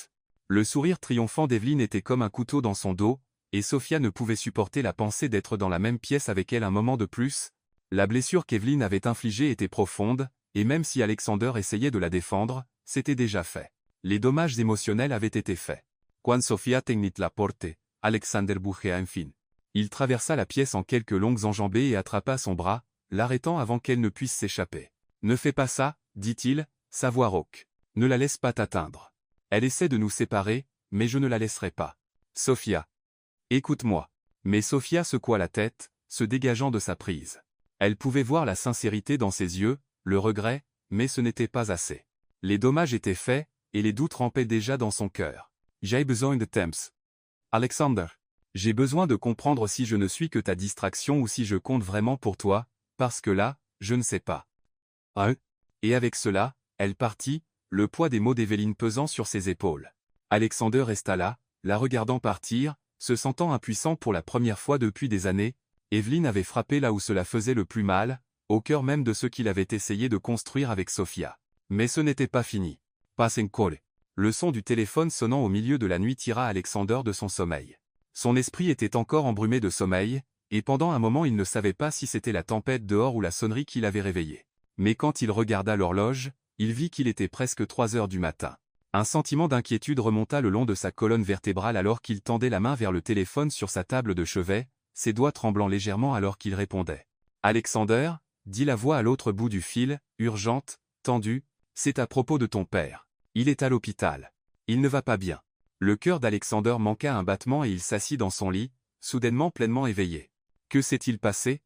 Le sourire triomphant d'Eveline était comme un couteau dans son dos, et Sophia ne pouvait supporter la pensée d'être dans la même pièce avec elle un moment de plus. La blessure qu'Eveline avait infligée était profonde, et même si Alexander essayait de la défendre, c'était déjà fait. Les dommages émotionnels avaient été faits. Quand Sophia teignit la porte, Alexander bougea enfin. Il traversa la pièce en quelques longues enjambées et attrapa son bras, l'arrêtant avant qu'elle ne puisse s'échapper. « Ne fais pas ça, dit-il, sa voix rauque. Ne la laisse pas t'atteindre. Elle essaie de nous séparer, mais je ne la laisserai pas. Sophia. Écoute-moi. » Mais Sophia secoua la tête, se dégageant de sa prise. Elle pouvait voir la sincérité dans ses yeux, le regret, mais ce n'était pas assez. Les dommages étaient faits, et les doutes rampaient déjà dans son cœur. « J'ai besoin de temps. Alexander. J'ai besoin de comprendre si je ne suis que ta distraction ou si je compte vraiment pour toi, parce que là, je ne sais pas. » Et avec cela, elle partit, le poids des mots d'Eveline pesant sur ses épaules. Alexander resta là, la regardant partir, se sentant impuissant pour la première fois depuis des années. Eveline avait frappé là où cela faisait le plus mal, au cœur même de ce qu'il avait essayé de construire avec Sophia. Mais ce n'était pas fini. Pas encore. Le son du téléphone sonnant au milieu de la nuit tira Alexander de son sommeil. Son esprit était encore embrumé de sommeil, et pendant un moment il ne savait pas si c'était la tempête dehors ou la sonnerie qui l'avait réveillé. Mais quand il regarda l'horloge, il vit qu'il était presque 3 heures du matin. Un sentiment d'inquiétude remonta le long de sa colonne vertébrale alors qu'il tendait la main vers le téléphone sur sa table de chevet, ses doigts tremblant légèrement alors qu'il répondait. « Alexander » dit la voix à l'autre bout du fil, urgente, tendue, « c'est à propos de ton père. Il est à l'hôpital. Il ne va pas bien. » Le cœur d'Alexander manqua un battement et il s'assit dans son lit, soudainement pleinement éveillé. Que s'est-il passé?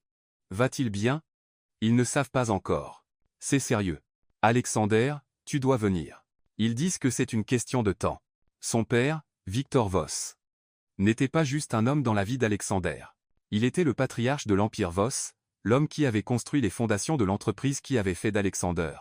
Va-t-il bien? Ils ne savent pas encore. C'est sérieux. Alexander, tu dois venir. Ils disent que c'est une question de temps. Son père, Victor Voss, n'était pas juste un homme dans la vie d'Alexander. Il était le patriarche de l'Empire Voss, l'homme qui avait construit les fondations de l'entreprise qui avait fait d'Alexander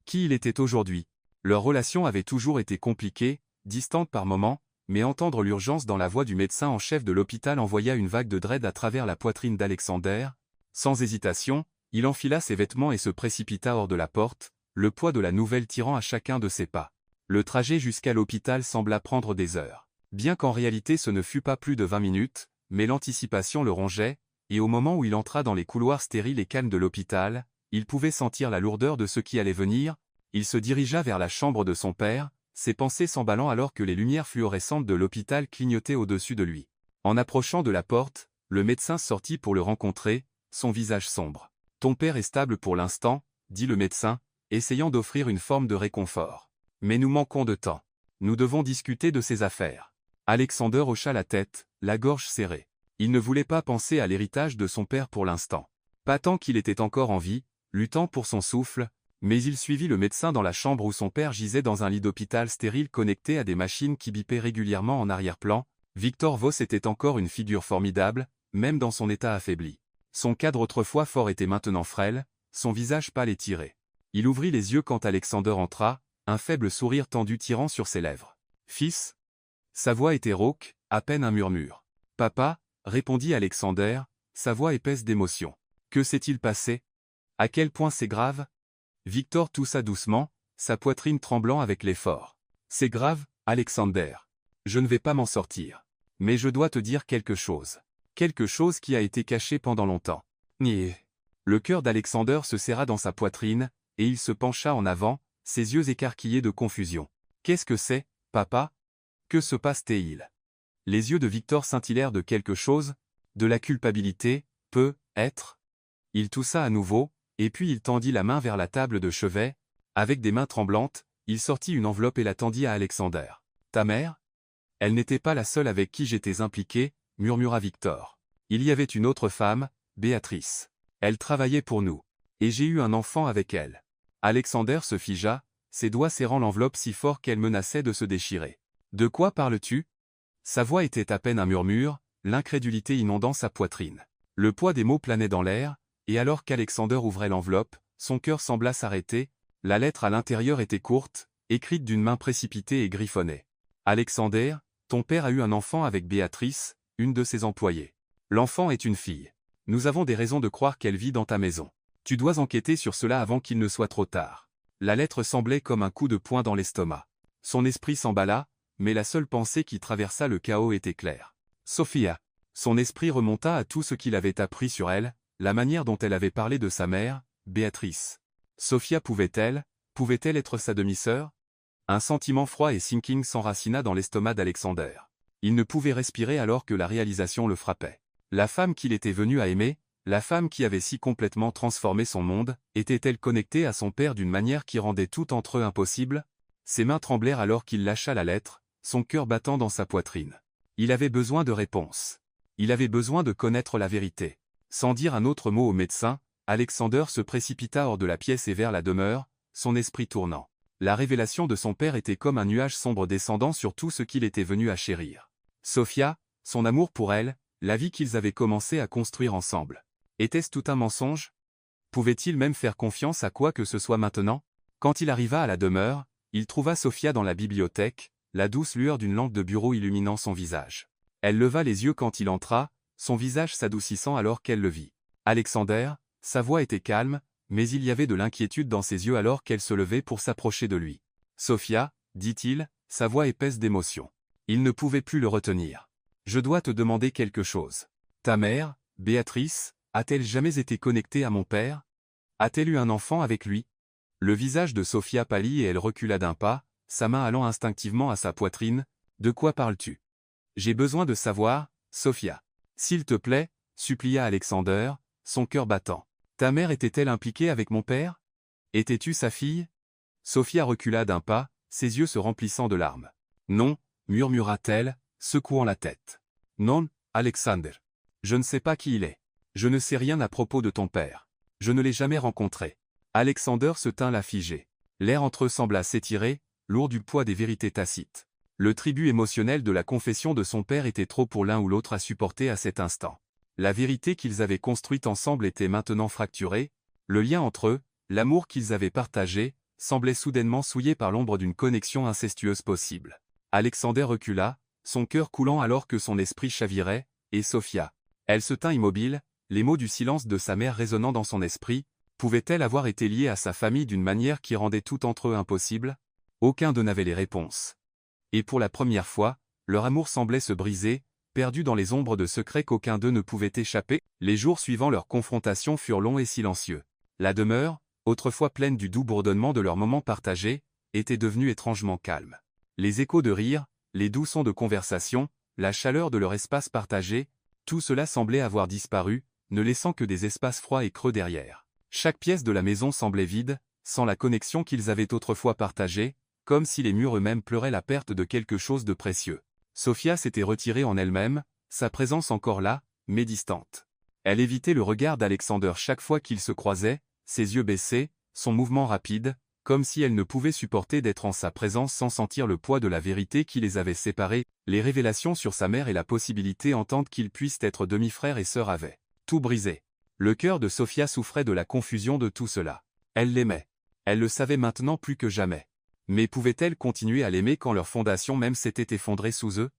qui il était aujourd'hui. Leur relation avait toujours été compliquée, distante par moments, mais entendre l'urgence dans la voix du médecin en chef de l'hôpital envoya une vague de dread à travers la poitrine d'Alexander. Sans hésitation, il enfila ses vêtements et se précipita hors de la porte, le poids de la nouvelle tirant à chacun de ses pas. Le trajet jusqu'à l'hôpital sembla prendre des heures. Bien qu'en réalité ce ne fût pas plus de 20 minutes, mais l'anticipation le rongeait, et au moment où il entra dans les couloirs stériles et calmes de l'hôpital, il pouvait sentir la lourdeur de ce qui allait venir. Il se dirigea vers la chambre de son père, ses pensées s'emballant alors que les lumières fluorescentes de l'hôpital clignotaient au-dessus de lui. En approchant de la porte, le médecin sortit pour le rencontrer, son visage sombre. « Ton père est stable pour l'instant, » dit le médecin, essayant d'offrir une forme de réconfort. « Mais nous manquons de temps. Nous devons discuter de ses affaires. » Alexander hocha la tête, la gorge serrée. Il ne voulait pas penser à l'héritage de son père pour l'instant. Pas tant qu'il était encore en vie, luttant pour son souffle, Mais il suivit le médecin dans la chambre où son père gisait dans un lit d'hôpital stérile connecté à des machines qui bipaient régulièrement en arrière-plan. Victor Voss était encore une figure formidable, même dans son état affaibli. Son cadre autrefois fort était maintenant frêle, son visage pâle et tiré. Il ouvrit les yeux quand Alexander entra, un faible sourire tendu tirant sur ses lèvres. « Fils ?» Sa voix était rauque, à peine un murmure. « Papa ?» répondit Alexander, sa voix épaisse d'émotion. « Que s'est-il passé? À quel point c'est grave ?» Victor toussa doucement, sa poitrine tremblant avec l'effort. « C'est grave, Alexander. Je ne vais pas m'en sortir. Mais je dois te dire quelque chose. Quelque chose qui a été caché pendant longtemps. » Niais. Le cœur d'Alexander se serra dans sa poitrine, et il se pencha en avant, ses yeux écarquillés de confusion. « Qu'est-ce que c'est, papa? Que se passe-t-il » Les yeux de Victor scintillèrent de quelque chose, de la culpabilité, peut-être. Il toussa à nouveau, et puis il tendit la main vers la table de chevet. Avec des mains tremblantes, il sortit une enveloppe et la tendit à Alexander. « Ta mère ? Elle n'était pas la seule avec qui j'étais impliqué, » murmura Victor. « Il y avait une autre femme, Béatrice. Elle travaillait pour nous. Et j'ai eu un enfant avec elle. » Alexander se figea, ses doigts serrant l'enveloppe si fort qu'elle menaçait de se déchirer. « De quoi parles-tu » Sa voix était à peine un murmure, l'incrédulité inondant sa poitrine. Le poids des mots planait dans l'air, et alors qu'Alexander ouvrait l'enveloppe, son cœur sembla s'arrêter. La lettre à l'intérieur était courte, écrite d'une main précipitée et griffonnée. « Alexander, ton père a eu un enfant avec Béatrice, une de ses employées. L'enfant est une fille. Nous avons des raisons de croire qu'elle vit dans ta maison. Tu dois enquêter sur cela avant qu'il ne soit trop tard. » La lettre semblait comme un coup de poing dans l'estomac. Son esprit s'emballa, mais la seule pensée qui traversa le chaos était claire. Sophia. Son esprit remonta à tout ce qu'il avait appris sur elle, la manière dont elle avait parlé de sa mère, Béatrice. Sophia pouvait-elle être sa demi-sœur? Un sentiment froid et sinking s'enracina dans l'estomac d'Alexander. Il ne pouvait respirer alors que la réalisation le frappait. La femme qu'il était venu à aimer, la femme qui avait si complètement transformé son monde, était-elle connectée à son père d'une manière qui rendait tout entre eux impossible? Ses mains tremblèrent alors qu'il lâcha la lettre, son cœur battant dans sa poitrine. Il avait besoin de réponses. Il avait besoin de connaître la vérité. Sans dire un autre mot au médecin, Alexander se précipita hors de la pièce et vers la demeure, son esprit tournant. La révélation de son père était comme un nuage sombre descendant sur tout ce qu'il était venu à chérir. Sophia, son amour pour elle, la vie qu'ils avaient commencé à construire ensemble. Était-ce tout un mensonge? Pouvait-il même faire confiance à quoi que ce soit maintenant? Quand il arriva à la demeure, il trouva Sophia dans la bibliothèque, la douce lueur d'une lampe de bureau illuminant son visage. Elle leva les yeux quand il entra, son visage s'adoucissant alors qu'elle le vit. Alexander, sa voix était calme, mais il y avait de l'inquiétude dans ses yeux alors qu'elle se levait pour s'approcher de lui. « Sophia, » dit-il, sa voix épaisse d'émotion. Il ne pouvait plus le retenir. « Je dois te demander quelque chose. Ta mère, Béatrice, a-t-elle jamais été connectée à mon père? A-t-elle eu un enfant avec lui ?» Le visage de Sophia pâlit et elle recula d'un pas, sa main allant instinctivement à sa poitrine. « De quoi parles-tu? J'ai besoin de savoir, Sophia. »« S'il te plaît, » supplia Alexander, son cœur battant. « Ta mère était-elle impliquée avec mon père? Étais-tu sa fille ?» Sophia recula d'un pas, ses yeux se remplissant de larmes. « Non, » murmura-t-elle, secouant la tête. « Non, Alexander. Je ne sais pas qui il est. Je ne sais rien à propos de ton père. Je ne l'ai jamais rencontré. » Alexander se tint là figé. L'air entre eux sembla s'étirer, lourd du poids des vérités tacites. Le tribut émotionnel de la confession de son père était trop pour l'un ou l'autre à supporter à cet instant. La vérité qu'ils avaient construite ensemble était maintenant fracturée, le lien entre eux, l'amour qu'ils avaient partagé, semblait soudainement souillé par l'ombre d'une connexion incestueuse possible. Alexander recula, son cœur coulant alors que son esprit chavirait, et Sophia. Elle se tint immobile, les mots du silence de sa mère résonnant dans son esprit. Pouvait-elle avoir été liée à sa famille d'une manière qui rendait tout entre eux impossible? Aucun d'eux n'avait les réponses. Et pour la première fois, leur amour semblait se briser, perdu dans les ombres de secrets qu'aucun d'eux ne pouvait échapper. Les jours suivant leur confrontation furent longs et silencieux. La demeure, autrefois pleine du doux bourdonnement de leurs moments partagés, était devenue étrangement calme. Les échos de rire, les doux sons de conversation, la chaleur de leur espace partagé, tout cela semblait avoir disparu, ne laissant que des espaces froids et creux derrière. Chaque pièce de la maison semblait vide, sans la connexion qu'ils avaient autrefois partagée, comme si les murs eux-mêmes pleuraient la perte de quelque chose de précieux. Sophia s'était retirée en elle-même, sa présence encore là, mais distante. Elle évitait le regard d'Alexander chaque fois qu'ils se croisaient, ses yeux baissés, son mouvement rapide, comme si elle ne pouvait supporter d'être en sa présence sans sentir le poids de la vérité qui les avait séparés, les révélations sur sa mère et la possibilité entendre qu'ils puissent être demi-frères et sœurs avaient tout brisé. Le cœur de Sophia souffrait de la confusion de tout cela. Elle l'aimait. Elle le savait maintenant plus que jamais. Mais pouvait-elle continuer à l'aimer quand leur fondation même s'était effondrée sous eux?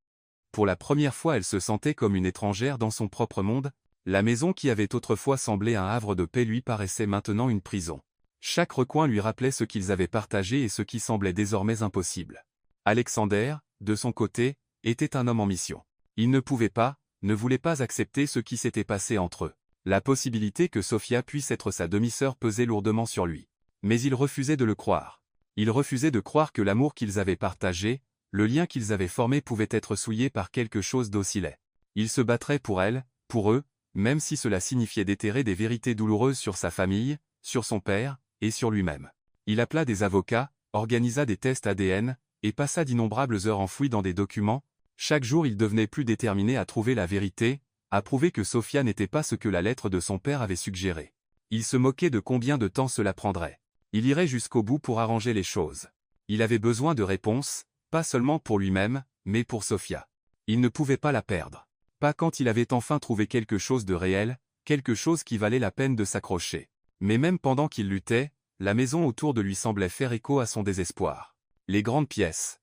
Pour la première fois elle se sentait comme une étrangère dans son propre monde. La maison qui avait autrefois semblé un havre de paix lui paraissait maintenant une prison. Chaque recoin lui rappelait ce qu'ils avaient partagé et ce qui semblait désormais impossible. Alexander, de son côté, était un homme en mission. Il ne pouvait pas, ne voulait pas accepter ce qui s'était passé entre eux. La possibilité que Sophia puisse être sa demi-sœur pesait lourdement sur lui. Mais il refusait de le croire. Il refusait de croire que l'amour qu'ils avaient partagé, le lien qu'ils avaient formé pouvait être souillé par quelque chose d'aussi laid. Il se battrait pour elle, pour eux, même si cela signifiait déterrer des vérités douloureuses sur sa famille, sur son père, et sur lui-même. Il appela des avocats, organisa des tests ADN, et passa d'innombrables heures enfouies dans des documents. Chaque jour il devenait plus déterminé à trouver la vérité, à prouver que Sophia n'était pas ce que la lettre de son père avait suggéré. Il se moquait de combien de temps cela prendrait. Il irait jusqu'au bout pour arranger les choses. Il avait besoin de réponses, pas seulement pour lui-même, mais pour Sophia. Il ne pouvait pas la perdre. Pas quand il avait enfin trouvé quelque chose de réel, quelque chose qui valait la peine de s'accrocher. Mais même pendant qu'il luttait, la maison autour de lui semblait faire écho à son désespoir. Les grandes pièces,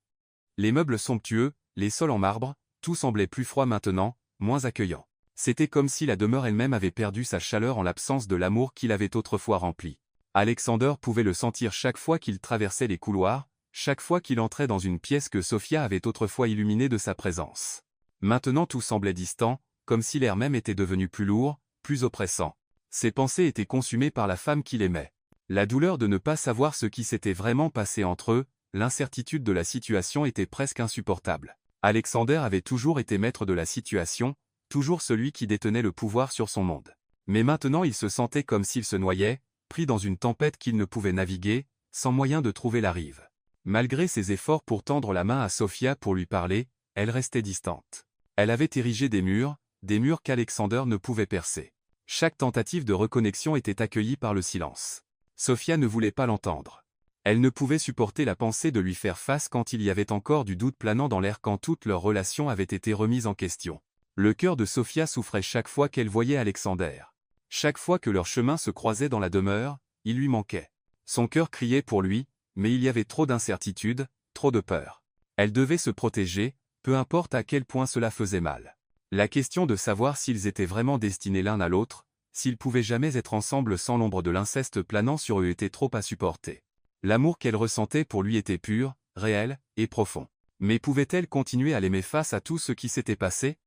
les meubles somptueux, les sols en marbre, tout semblait plus froid maintenant, moins accueillant. C'était comme si la demeure elle-même avait perdu sa chaleur en l'absence de l'amour qui l'avait autrefois rempli. Alexander pouvait le sentir chaque fois qu'il traversait les couloirs, chaque fois qu'il entrait dans une pièce que Sophia avait autrefois illuminée de sa présence. Maintenant tout semblait distant, comme si l'air même était devenu plus lourd, plus oppressant. Ses pensées étaient consumées par la femme qu'il aimait. La douleur de ne pas savoir ce qui s'était vraiment passé entre eux, l'incertitude de la situation était presque insupportable. Alexander avait toujours été maître de la situation, toujours celui qui détenait le pouvoir sur son monde. Mais maintenant il se sentait comme s'il se noyait, pris dans une tempête qu'il ne pouvait naviguer, sans moyen de trouver la rive. Malgré ses efforts pour tendre la main à Sophia pour lui parler, elle restait distante. Elle avait érigé des murs qu'Alexander ne pouvait percer. Chaque tentative de reconnexion était accueillie par le silence. Sophia ne voulait pas l'entendre. Elle ne pouvait supporter la pensée de lui faire face quand il y avait encore du doute planant dans l'air quand toute leur relation avait été remise en question. Le cœur de Sophia souffrait chaque fois qu'elle voyait Alexander. Chaque fois que leurs chemins se croisaient dans la demeure, il lui manquait. Son cœur criait pour lui, mais il y avait trop d'incertitude, trop de peur. Elle devait se protéger, peu importe à quel point cela faisait mal. La question de savoir s'ils étaient vraiment destinés l'un à l'autre, s'ils pouvaient jamais être ensemble sans l'ombre de l'inceste planant sur eux était trop à supporter. L'amour qu'elle ressentait pour lui était pur, réel, et profond. Mais pouvait-elle continuer à l'aimer face à tout ce qui s'était passé?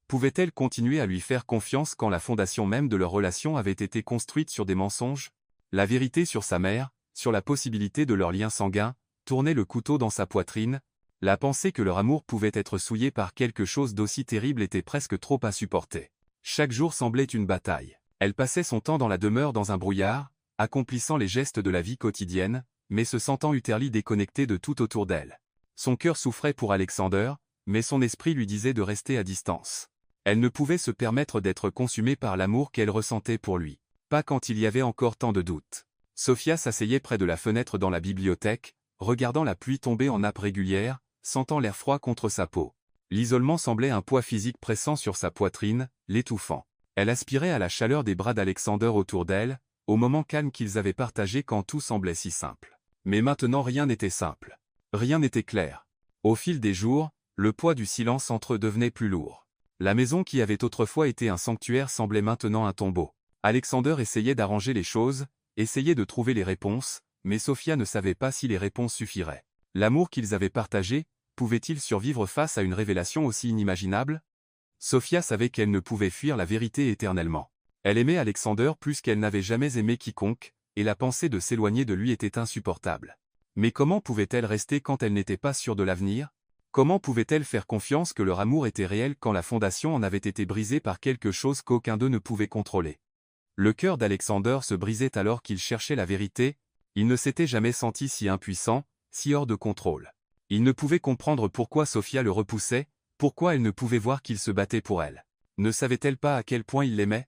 Pouvait-elle continuer à lui faire confiance quand la fondation même de leur relation avait été construite sur des mensonges? La vérité sur sa mère, sur la possibilité de leur lien sanguin, tournait le couteau dans sa poitrine. La pensée que leur amour pouvait être souillé par quelque chose d'aussi terrible était presque trop à supporter. Chaque jour semblait une bataille. Elle passait son temps dans la demeure dans un brouillard, accomplissant les gestes de la vie quotidienne, mais se sentant utterly déconnectée de tout autour d'elle. Son cœur souffrait pour Alexander, mais son esprit lui disait de rester à distance. Elle ne pouvait se permettre d'être consumée par l'amour qu'elle ressentait pour lui. Pas quand il y avait encore tant de doutes. Sophia s'asseyait près de la fenêtre dans la bibliothèque, regardant la pluie tomber en nappes régulières, sentant l'air froid contre sa peau. L'isolement semblait un poids physique pressant sur sa poitrine, l'étouffant. Elle aspirait à la chaleur des bras d'Alexander autour d'elle, au moment calme qu'ils avaient partagé quand tout semblait si simple. Mais maintenant rien n'était simple. Rien n'était clair. Au fil des jours, le poids du silence entre eux devenait plus lourd. La maison qui avait autrefois été un sanctuaire semblait maintenant un tombeau. Alexander essayait d'arranger les choses, essayait de trouver les réponses, mais Sophia ne savait pas si les réponses suffiraient. L'amour qu'ils avaient partagé, pouvait-il survivre face à une révélation aussi inimaginable? Sophia savait qu'elle ne pouvait fuir la vérité éternellement. Elle aimait Alexander plus qu'elle n'avait jamais aimé quiconque, et la pensée de s'éloigner de lui était insupportable. Mais comment pouvait-elle rester quand elle n'était pas sûre de l'avenir? Comment pouvait-elle faire confiance que leur amour était réel quand la fondation en avait été brisée par quelque chose qu'aucun d'eux ne pouvait contrôler? Le cœur d'Alexander se brisait alors qu'il cherchait la vérité, il ne s'était jamais senti si impuissant, si hors de contrôle. Il ne pouvait comprendre pourquoi Sophia le repoussait, pourquoi elle ne pouvait voir qu'il se battait pour elle. Ne savait-elle pas à quel point il l'aimait?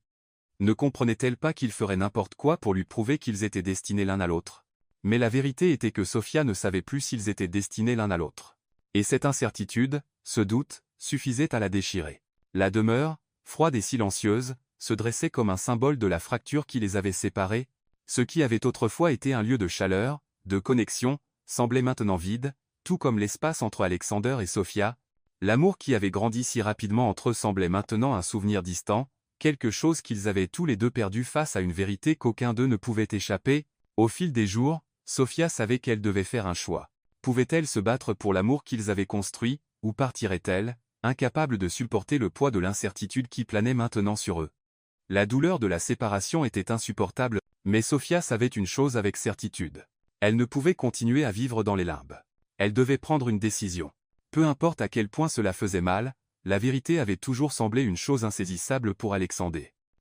Ne comprenait-elle pas qu'il ferait n'importe quoi pour lui prouver qu'ils étaient destinés l'un à l'autre? Mais la vérité était que Sophia ne savait plus s'ils étaient destinés l'un à l'autre. Et cette incertitude, ce doute, suffisait à la déchirer. La demeure, froide et silencieuse, se dressait comme un symbole de la fracture qui les avait séparés. Ce qui avait autrefois été un lieu de chaleur, de connexion, semblait maintenant vide, tout comme l'espace entre Alexander et Sophia. L'amour qui avait grandi si rapidement entre eux semblait maintenant un souvenir distant, quelque chose qu'ils avaient tous les deux perdu face à une vérité qu'aucun d'eux ne pouvait échapper. Au fil des jours, Sophia savait qu'elle devait faire un choix. Pouvait-elle se battre pour l'amour qu'ils avaient construit, ou partirait-elle, incapable de supporter le poids de l'incertitude qui planait maintenant sur eux? La douleur de la séparation était insupportable, mais Sophia savait une chose avec certitude. Elle ne pouvait continuer à vivre dans les limbes. Elle devait prendre une décision. Peu importe à quel point cela faisait mal, la vérité avait toujours semblé une chose insaisissable pour Alexandre.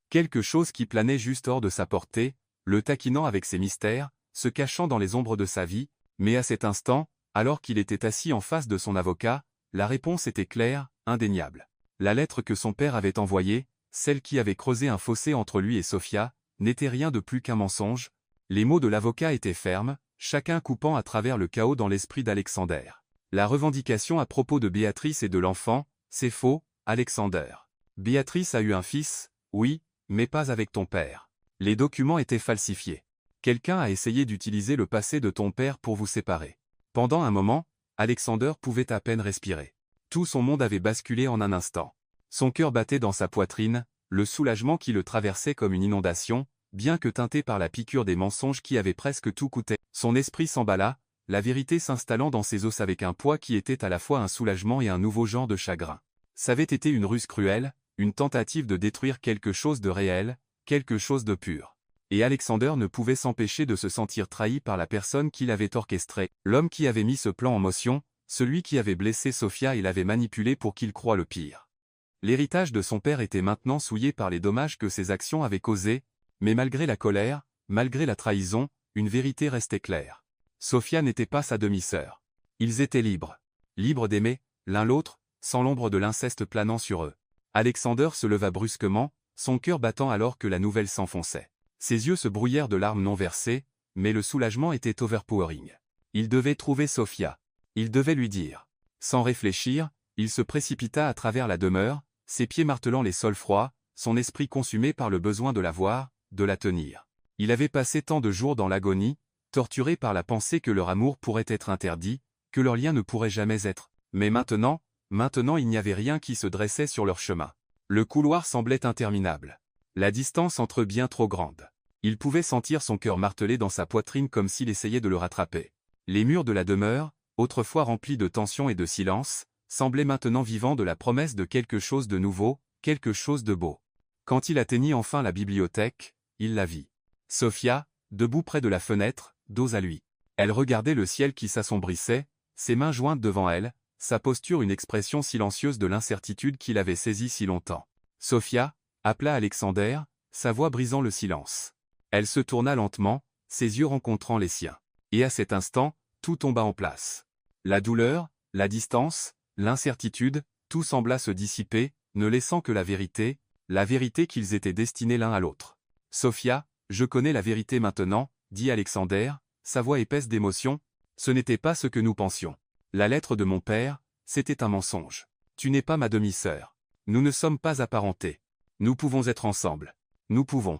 Quelque chose qui planait juste hors de sa portée, le taquinant avec ses mystères, se cachant dans les ombres de sa vie, mais à cet instant, alors qu'il était assis en face de son avocat, la réponse était claire, indéniable. La lettre que son père avait envoyée, celle qui avait creusé un fossé entre lui et Sophia, n'était rien de plus qu'un mensonge. Les mots de l'avocat étaient fermes, chacun coupant à travers le chaos dans l'esprit d'Alexander. La revendication à propos de Béatrice et de l'enfant, c'est faux, Alexander. Béatrice a eu un fils, oui, mais pas avec ton père. Les documents étaient falsifiés. Quelqu'un a essayé d'utiliser le passé de ton père pour vous séparer. Pendant un moment, Alexander pouvait à peine respirer. Tout son monde avait basculé en un instant. Son cœur battait dans sa poitrine, le soulagement qui le traversait comme une inondation, bien que teinté par la piqûre des mensonges qui avaient presque tout coûté. Son esprit s'emballa, la vérité s'installant dans ses os avec un poids qui était à la fois un soulagement et un nouveau genre de chagrin. Ça avait été une ruse cruelle, une tentative de détruire quelque chose de réel, quelque chose de pur. Et Alexander ne pouvait s'empêcher de se sentir trahi par la personne qui l'avait orchestré, l'homme qui avait mis ce plan en motion, celui qui avait blessé Sophia et l'avait manipulé pour qu'il croie le pire. L'héritage de son père était maintenant souillé par les dommages que ses actions avaient causés, mais malgré la colère, malgré la trahison, une vérité restait claire. Sophia n'était pas sa demi-sœur. Ils étaient libres. Libres d'aimer, l'un l'autre, sans l'ombre de l'inceste planant sur eux. Alexander se leva brusquement, son cœur battant alors que la nouvelle s'enfonçait. Ses yeux se brouillèrent de larmes non versées, mais le soulagement était overpowering. Il devait trouver Sophia. Il devait lui dire. Sans réfléchir, il se précipita à travers la demeure, ses pieds martelant les sols froids, son esprit consumé par le besoin de la voir, de la tenir. Il avait passé tant de jours dans l'agonie, torturé par la pensée que leur amour pourrait être interdit, que leur lien ne pourrait jamais être. Mais maintenant il n'y avait rien qui se dressait sur leur chemin. Le couloir semblait interminable. La distance entre eux bien trop grande. Il pouvait sentir son cœur marteler dans sa poitrine comme s'il essayait de le rattraper. Les murs de la demeure, autrefois remplis de tension et de silence, semblaient maintenant vivants de la promesse de quelque chose de nouveau, quelque chose de beau. Quand il atteignit enfin la bibliothèque, il la vit. Sophia, debout près de la fenêtre, dos à lui. Elle regardait le ciel qui s'assombrissait, ses mains jointes devant elle, sa posture une expression silencieuse de l'incertitude qui l'avait saisie si longtemps. Sophia, appela Alexander, sa voix brisant le silence. Elle se tourna lentement, ses yeux rencontrant les siens. Et à cet instant, tout tomba en place. La douleur, la distance, l'incertitude, tout sembla se dissiper, ne laissant que la vérité qu'ils étaient destinés l'un à l'autre. Sophia, je connais la vérité maintenant, dit Alexander, sa voix épaisse d'émotion, ce n'était pas ce que nous pensions. La lettre de mon père, c'était un mensonge. Tu n'es pas ma demi-sœur. Nous ne sommes pas apparentés. Nous pouvons être ensemble. Nous pouvons.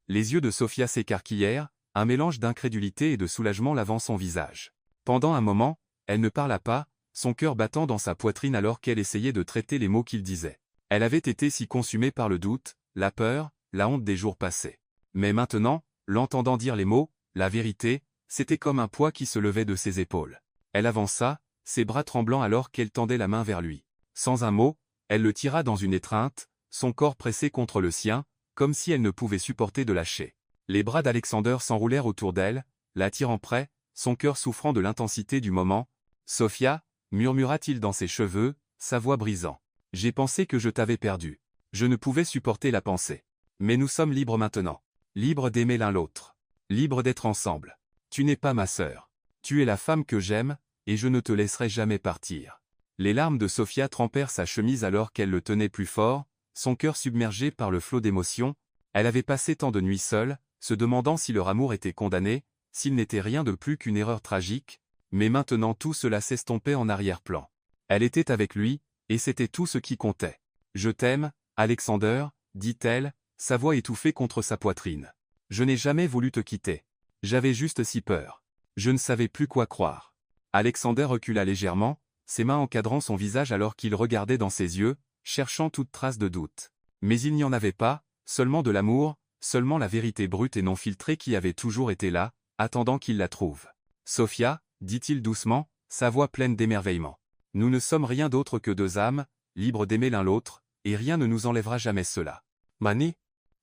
Les yeux de Sophia s'écarquillèrent, un mélange d'incrédulité et de soulagement lavant son visage. Pendant un moment, elle ne parla pas, son cœur battant dans sa poitrine alors qu'elle essayait de traiter les mots qu'il disait. Elle avait été si consumée par le doute, la peur, la honte des jours passés. Mais maintenant, l'entendant dire les mots, la vérité, c'était comme un poids qui se levait de ses épaules. Elle avança, ses bras tremblants alors qu'elle tendait la main vers lui. Sans un mot, elle le tira dans une étreinte, son corps pressé contre le sien, comme si elle ne pouvait supporter de lâcher. Les bras d'Alexander s'enroulèrent autour d'elle, la tirant près, son cœur souffrant de l'intensité du moment. « Sophia » murmura-t-il dans ses cheveux, sa voix brisant. « J'ai pensé que je t'avais perdue. Je ne pouvais supporter la pensée. Mais nous sommes libres maintenant. Libres d'aimer l'un l'autre. Libres d'être ensemble. Tu n'es pas ma sœur. Tu es la femme que j'aime, et je ne te laisserai jamais partir. » Les larmes de Sophia trempèrent sa chemise alors qu'elle le tenait plus fort, son cœur submergé par le flot d'émotions. Elle avait passé tant de nuits seule, se demandant si leur amour était condamné, s'il n'était rien de plus qu'une erreur tragique, mais maintenant tout cela s'estompait en arrière-plan. Elle était avec lui, et c'était tout ce qui comptait. « Je t'aime, Alexander, » dit-elle, sa voix étouffée contre sa poitrine. « Je n'ai jamais voulu te quitter. J'avais juste si peur. Je ne savais plus quoi croire. » Alexander recula légèrement, ses mains encadrant son visage alors qu'il regardait dans ses yeux, cherchant toute trace de doute. Mais il n'y en avait pas, seulement de l'amour, seulement la vérité brute et non filtrée qui avait toujours été là, attendant qu'il la trouve. « Sophia, » dit-il doucement, sa voix pleine d'émerveillement. « Nous ne sommes rien d'autre que deux âmes, libres d'aimer l'un l'autre, et rien ne nous enlèvera jamais cela. » Mani.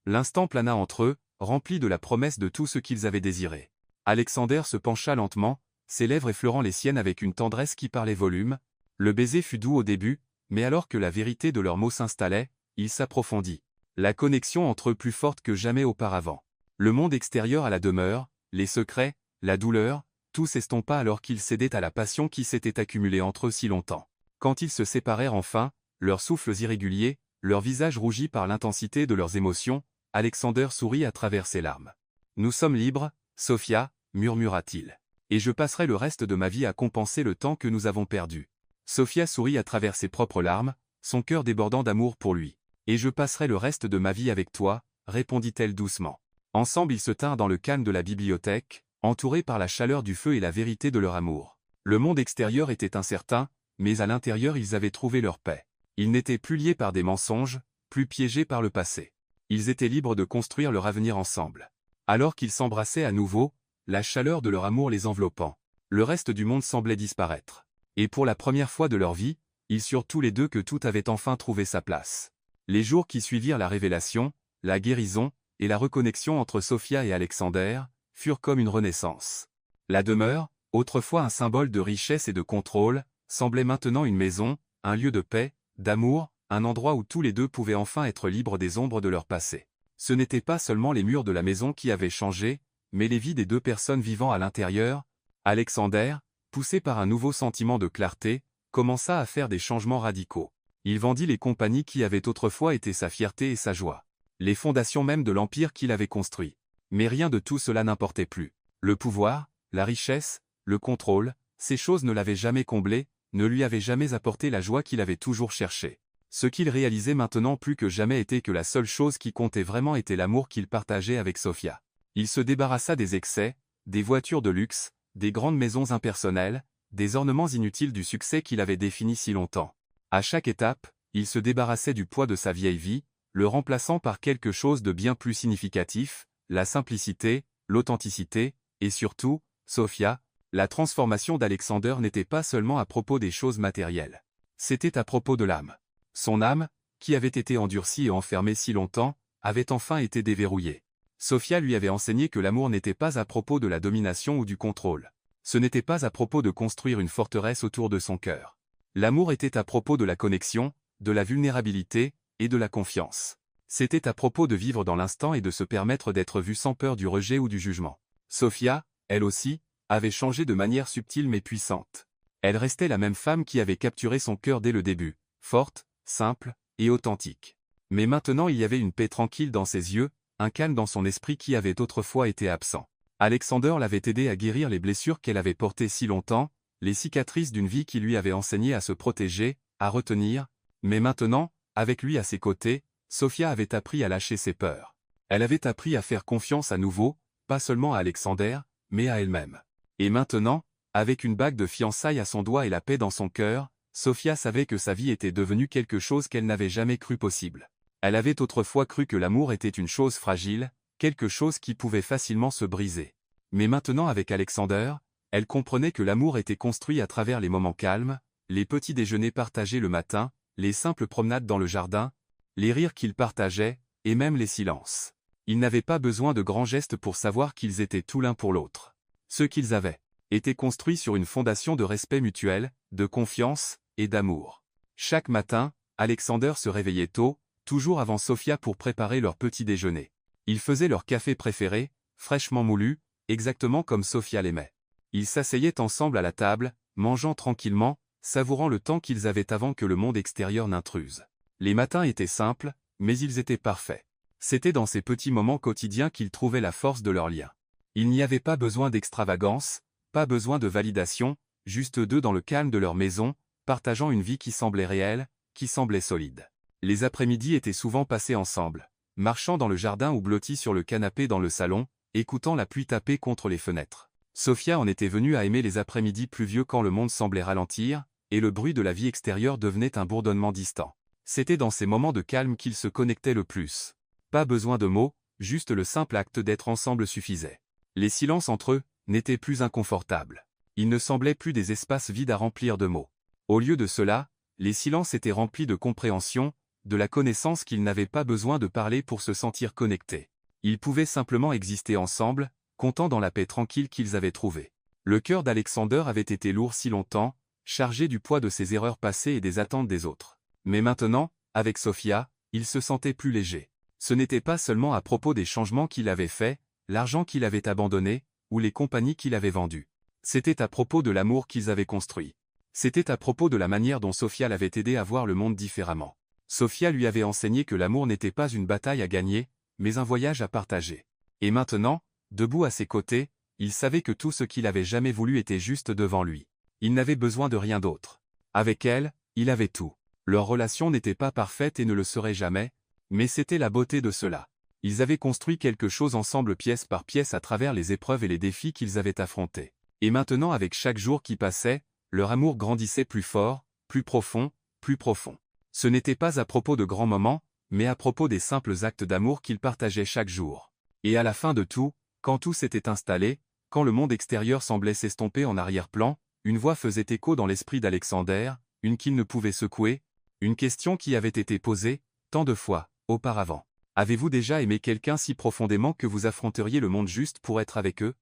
L'instant plana entre eux, rempli de la promesse de tout ce qu'ils avaient désiré. Alexander se pencha lentement, ses lèvres effleurant les siennes avec une tendresse qui parlait volume. Le baiser fut doux au début, mais alors que la vérité de leurs mots s'installait, il s'approfondit. La connexion entre eux plus forte que jamais auparavant. Le monde extérieur à la demeure, les secrets, la douleur, tout s'estompa alors qu'ils cédaient à la passion qui s'était accumulée entre eux si longtemps. Quand ils se séparèrent enfin, leurs souffles irréguliers, leurs visages rougis par l'intensité de leurs émotions, Alexander sourit à travers ses larmes. « Nous sommes libres, Sophia, » murmura-t-il. « Et je passerai le reste de ma vie à compenser le temps que nous avons perdu. » Sophia sourit à travers ses propres larmes, son cœur débordant d'amour pour lui. « Et je passerai le reste de ma vie avec toi, » répondit-elle doucement. Ensemble ils se tinrent dans le calme de la bibliothèque, entourés par la chaleur du feu et la vérité de leur amour. Le monde extérieur était incertain, mais à l'intérieur ils avaient trouvé leur paix. Ils n'étaient plus liés par des mensonges, plus piégés par le passé. Ils étaient libres de construire leur avenir ensemble. Alors qu'ils s'embrassaient à nouveau, la chaleur de leur amour les enveloppant, le reste du monde semblait disparaître. Et pour la première fois de leur vie, ils surent tous les deux que tout avait enfin trouvé sa place. Les jours qui suivirent la révélation, la guérison, et la reconnexion entre Sophia et Alexander, furent comme une renaissance. La demeure, autrefois un symbole de richesse et de contrôle, semblait maintenant une maison, un lieu de paix, d'amour, un endroit où tous les deux pouvaient enfin être libres des ombres de leur passé. Ce n'étaient pas seulement les murs de la maison qui avaient changé, mais les vies des deux personnes vivant à l'intérieur. Alexander, poussé par un nouveau sentiment de clarté, commença à faire des changements radicaux. Il vendit les compagnies qui avaient autrefois été sa fierté et sa joie. Les fondations même de l'empire qu'il avait construit. Mais rien de tout cela n'importait plus. Le pouvoir, la richesse, le contrôle, ces choses ne l'avaient jamais comblé, ne lui avaient jamais apporté la joie qu'il avait toujours cherchée. Ce qu'il réalisait maintenant plus que jamais était que la seule chose qui comptait vraiment était l'amour qu'il partageait avec Sophia. Il se débarrassa des excès, des voitures de luxe, des grandes maisons impersonnelles, des ornements inutiles du succès qu'il avait défini si longtemps. À chaque étape, il se débarrassait du poids de sa vieille vie, le remplaçant par quelque chose de bien plus significatif, la simplicité, l'authenticité, et surtout, Sophia. La transformation d'Alexander n'était pas seulement à propos des choses matérielles. C'était à propos de l'âme. Son âme, qui avait été endurcie et enfermée si longtemps, avait enfin été déverrouillée. Sophia lui avait enseigné que l'amour n'était pas à propos de la domination ou du contrôle. Ce n'était pas à propos de construire une forteresse autour de son cœur. L'amour était à propos de la connexion, de la vulnérabilité, et de la confiance. C'était à propos de vivre dans l'instant et de se permettre d'être vu sans peur du rejet ou du jugement. Sophia, elle aussi, avait changé de manière subtile mais puissante. Elle restait la même femme qui avait capturé son cœur dès le début, forte, simple, et authentique. Mais maintenant il y avait une paix tranquille dans ses yeux, un calme dans son esprit qui avait autrefois été absent. Alexander l'avait aidé à guérir les blessures qu'elle avait portées si longtemps, les cicatrices d'une vie qui lui avait enseigné à se protéger, à retenir, mais maintenant, avec lui à ses côtés, Sophia avait appris à lâcher ses peurs. Elle avait appris à faire confiance à nouveau, pas seulement à Alexander, mais à elle-même. Et maintenant, avec une bague de fiançailles à son doigt et la paix dans son cœur, Sophia savait que sa vie était devenue quelque chose qu'elle n'avait jamais cru possible. Elle avait autrefois cru que l'amour était une chose fragile, quelque chose qui pouvait facilement se briser. Mais maintenant avec Alexander, elle comprenait que l'amour était construit à travers les moments calmes, les petits déjeuners partagés le matin, les simples promenades dans le jardin, les rires qu'ils partageaient, et même les silences. Ils n'avaient pas besoin de grands gestes pour savoir qu'ils étaient tout l'un pour l'autre. Ce qu'ils avaient était construit sur une fondation de respect mutuel, de confiance et d'amour. Chaque matin, Alexander se réveillait tôt, toujours avant Sophia pour préparer leur petit déjeuner. Ils faisaient leur café préféré, fraîchement moulu, exactement comme Sophia l'aimait. Ils s'asseyaient ensemble à la table, mangeant tranquillement, savourant le temps qu'ils avaient avant que le monde extérieur n'intruse. Les matins étaient simples, mais ils étaient parfaits. C'était dans ces petits moments quotidiens qu'ils trouvaient la force de leur lien. Il n'y avait pas besoin d'extravagance, pas besoin de validation, juste eux deux dans le calme de leur maison, partageant une vie qui semblait réelle, qui semblait solide. Les après-midi étaient souvent passés ensemble, marchant dans le jardin ou blottis sur le canapé dans le salon, écoutant la pluie taper contre les fenêtres. Sophia en était venue à aimer les après-midi pluvieux quand le monde semblait ralentir, et le bruit de la vie extérieure devenait un bourdonnement distant. C'était dans ces moments de calme qu'ils se connectaient le plus. Pas besoin de mots, juste le simple acte d'être ensemble suffisait. Les silences entre eux n'étaient plus inconfortables. Ils ne semblaient plus des espaces vides à remplir de mots. Au lieu de cela, les silences étaient remplis de compréhension, de la connaissance qu'ils n'avaient pas besoin de parler pour se sentir connectés. Ils pouvaient simplement exister ensemble, comptant dans la paix tranquille qu'ils avaient trouvée. Le cœur d'Alexander avait été lourd si longtemps, chargé du poids de ses erreurs passées et des attentes des autres. Mais maintenant, avec Sophia, il se sentait plus léger. Ce n'était pas seulement à propos des changements qu'il avait faits, l'argent qu'il avait abandonné, ou les compagnies qu'il avait vendues. C'était à propos de l'amour qu'ils avaient construit. C'était à propos de la manière dont Sophia l'avait aidé à voir le monde différemment. Sophia lui avait enseigné que l'amour n'était pas une bataille à gagner, mais un voyage à partager. Et maintenant, debout à ses côtés, il savait que tout ce qu'il avait jamais voulu était juste devant lui. Il n'avait besoin de rien d'autre. Avec elle, il avait tout. Leur relation n'était pas parfaite et ne le serait jamais, mais c'était la beauté de cela. Ils avaient construit quelque chose ensemble pièce par pièce à travers les épreuves et les défis qu'ils avaient affrontés. Et maintenant avec chaque jour qui passait, leur amour grandissait plus fort, plus profond, plus profond. Ce n'était pas à propos de grands moments, mais à propos des simples actes d'amour qu'ils partageaient chaque jour. Et à la fin de tout, quand tout s'était installé, quand le monde extérieur semblait s'estomper en arrière-plan, une voix faisait écho dans l'esprit d'Alexander, une qu'il ne pouvait secouer, une question qui avait été posée, tant de fois, auparavant. Avez-vous déjà aimé quelqu'un si profondément que vous affronteriez le monde juste pour être avec eux?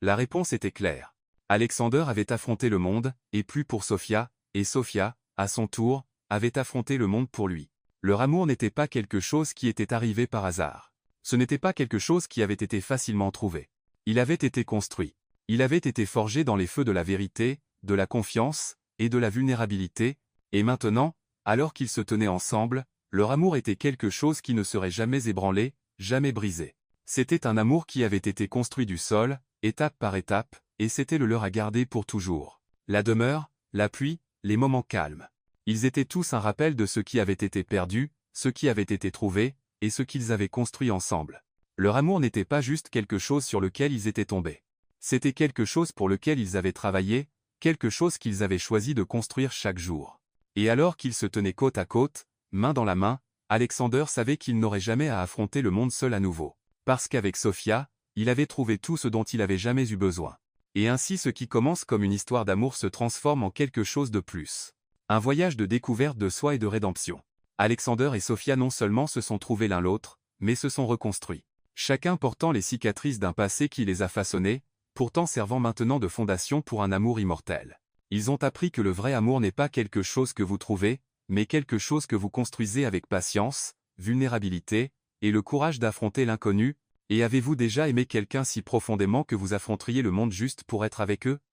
La réponse était claire. Alexander avait affronté le monde, et plus pour Sophia, et Sophia, à son tour, avait affronté le monde pour lui. Leur amour n'était pas quelque chose qui était arrivé par hasard. Ce n'était pas quelque chose qui avait été facilement trouvé. Il avait été construit. Il avait été forgé dans les feux de la vérité, de la confiance, et de la vulnérabilité, et maintenant, alors qu'ils se tenaient ensemble, leur amour était quelque chose qui ne serait jamais ébranlé, jamais brisé. C'était un amour qui avait été construit du sol, étape par étape, et c'était le leur à garder pour toujours. La demeure, la pluie, les moments calmes. Ils étaient tous un rappel de ce qui avait été perdu, ce qui avait été trouvé, et ce qu'ils avaient construit ensemble. Leur amour n'était pas juste quelque chose sur lequel ils étaient tombés. C'était quelque chose pour lequel ils avaient travaillé, quelque chose qu'ils avaient choisi de construire chaque jour. Et alors qu'ils se tenaient côte à côte, main dans la main, Alexander savait qu'il n'aurait jamais à affronter le monde seul à nouveau. Parce qu'avec Sophia, il avait trouvé tout ce dont il avait jamais eu besoin. Et ainsi ce qui commence comme une histoire d'amour se transforme en quelque chose de plus. Un voyage de découverte de soi et de rédemption. Alexander et Sophia non seulement se sont trouvés l'un l'autre, mais se sont reconstruits. Chacun portant les cicatrices d'un passé qui les a façonnés, pourtant servant maintenant de fondation pour un amour immortel. Ils ont appris que le vrai amour n'est pas quelque chose que vous trouvez, mais quelque chose que vous construisez avec patience, vulnérabilité, et le courage d'affronter l'inconnu. Et avez-vous déjà aimé quelqu'un si profondément que vous affronteriez le monde juste pour être avec eux?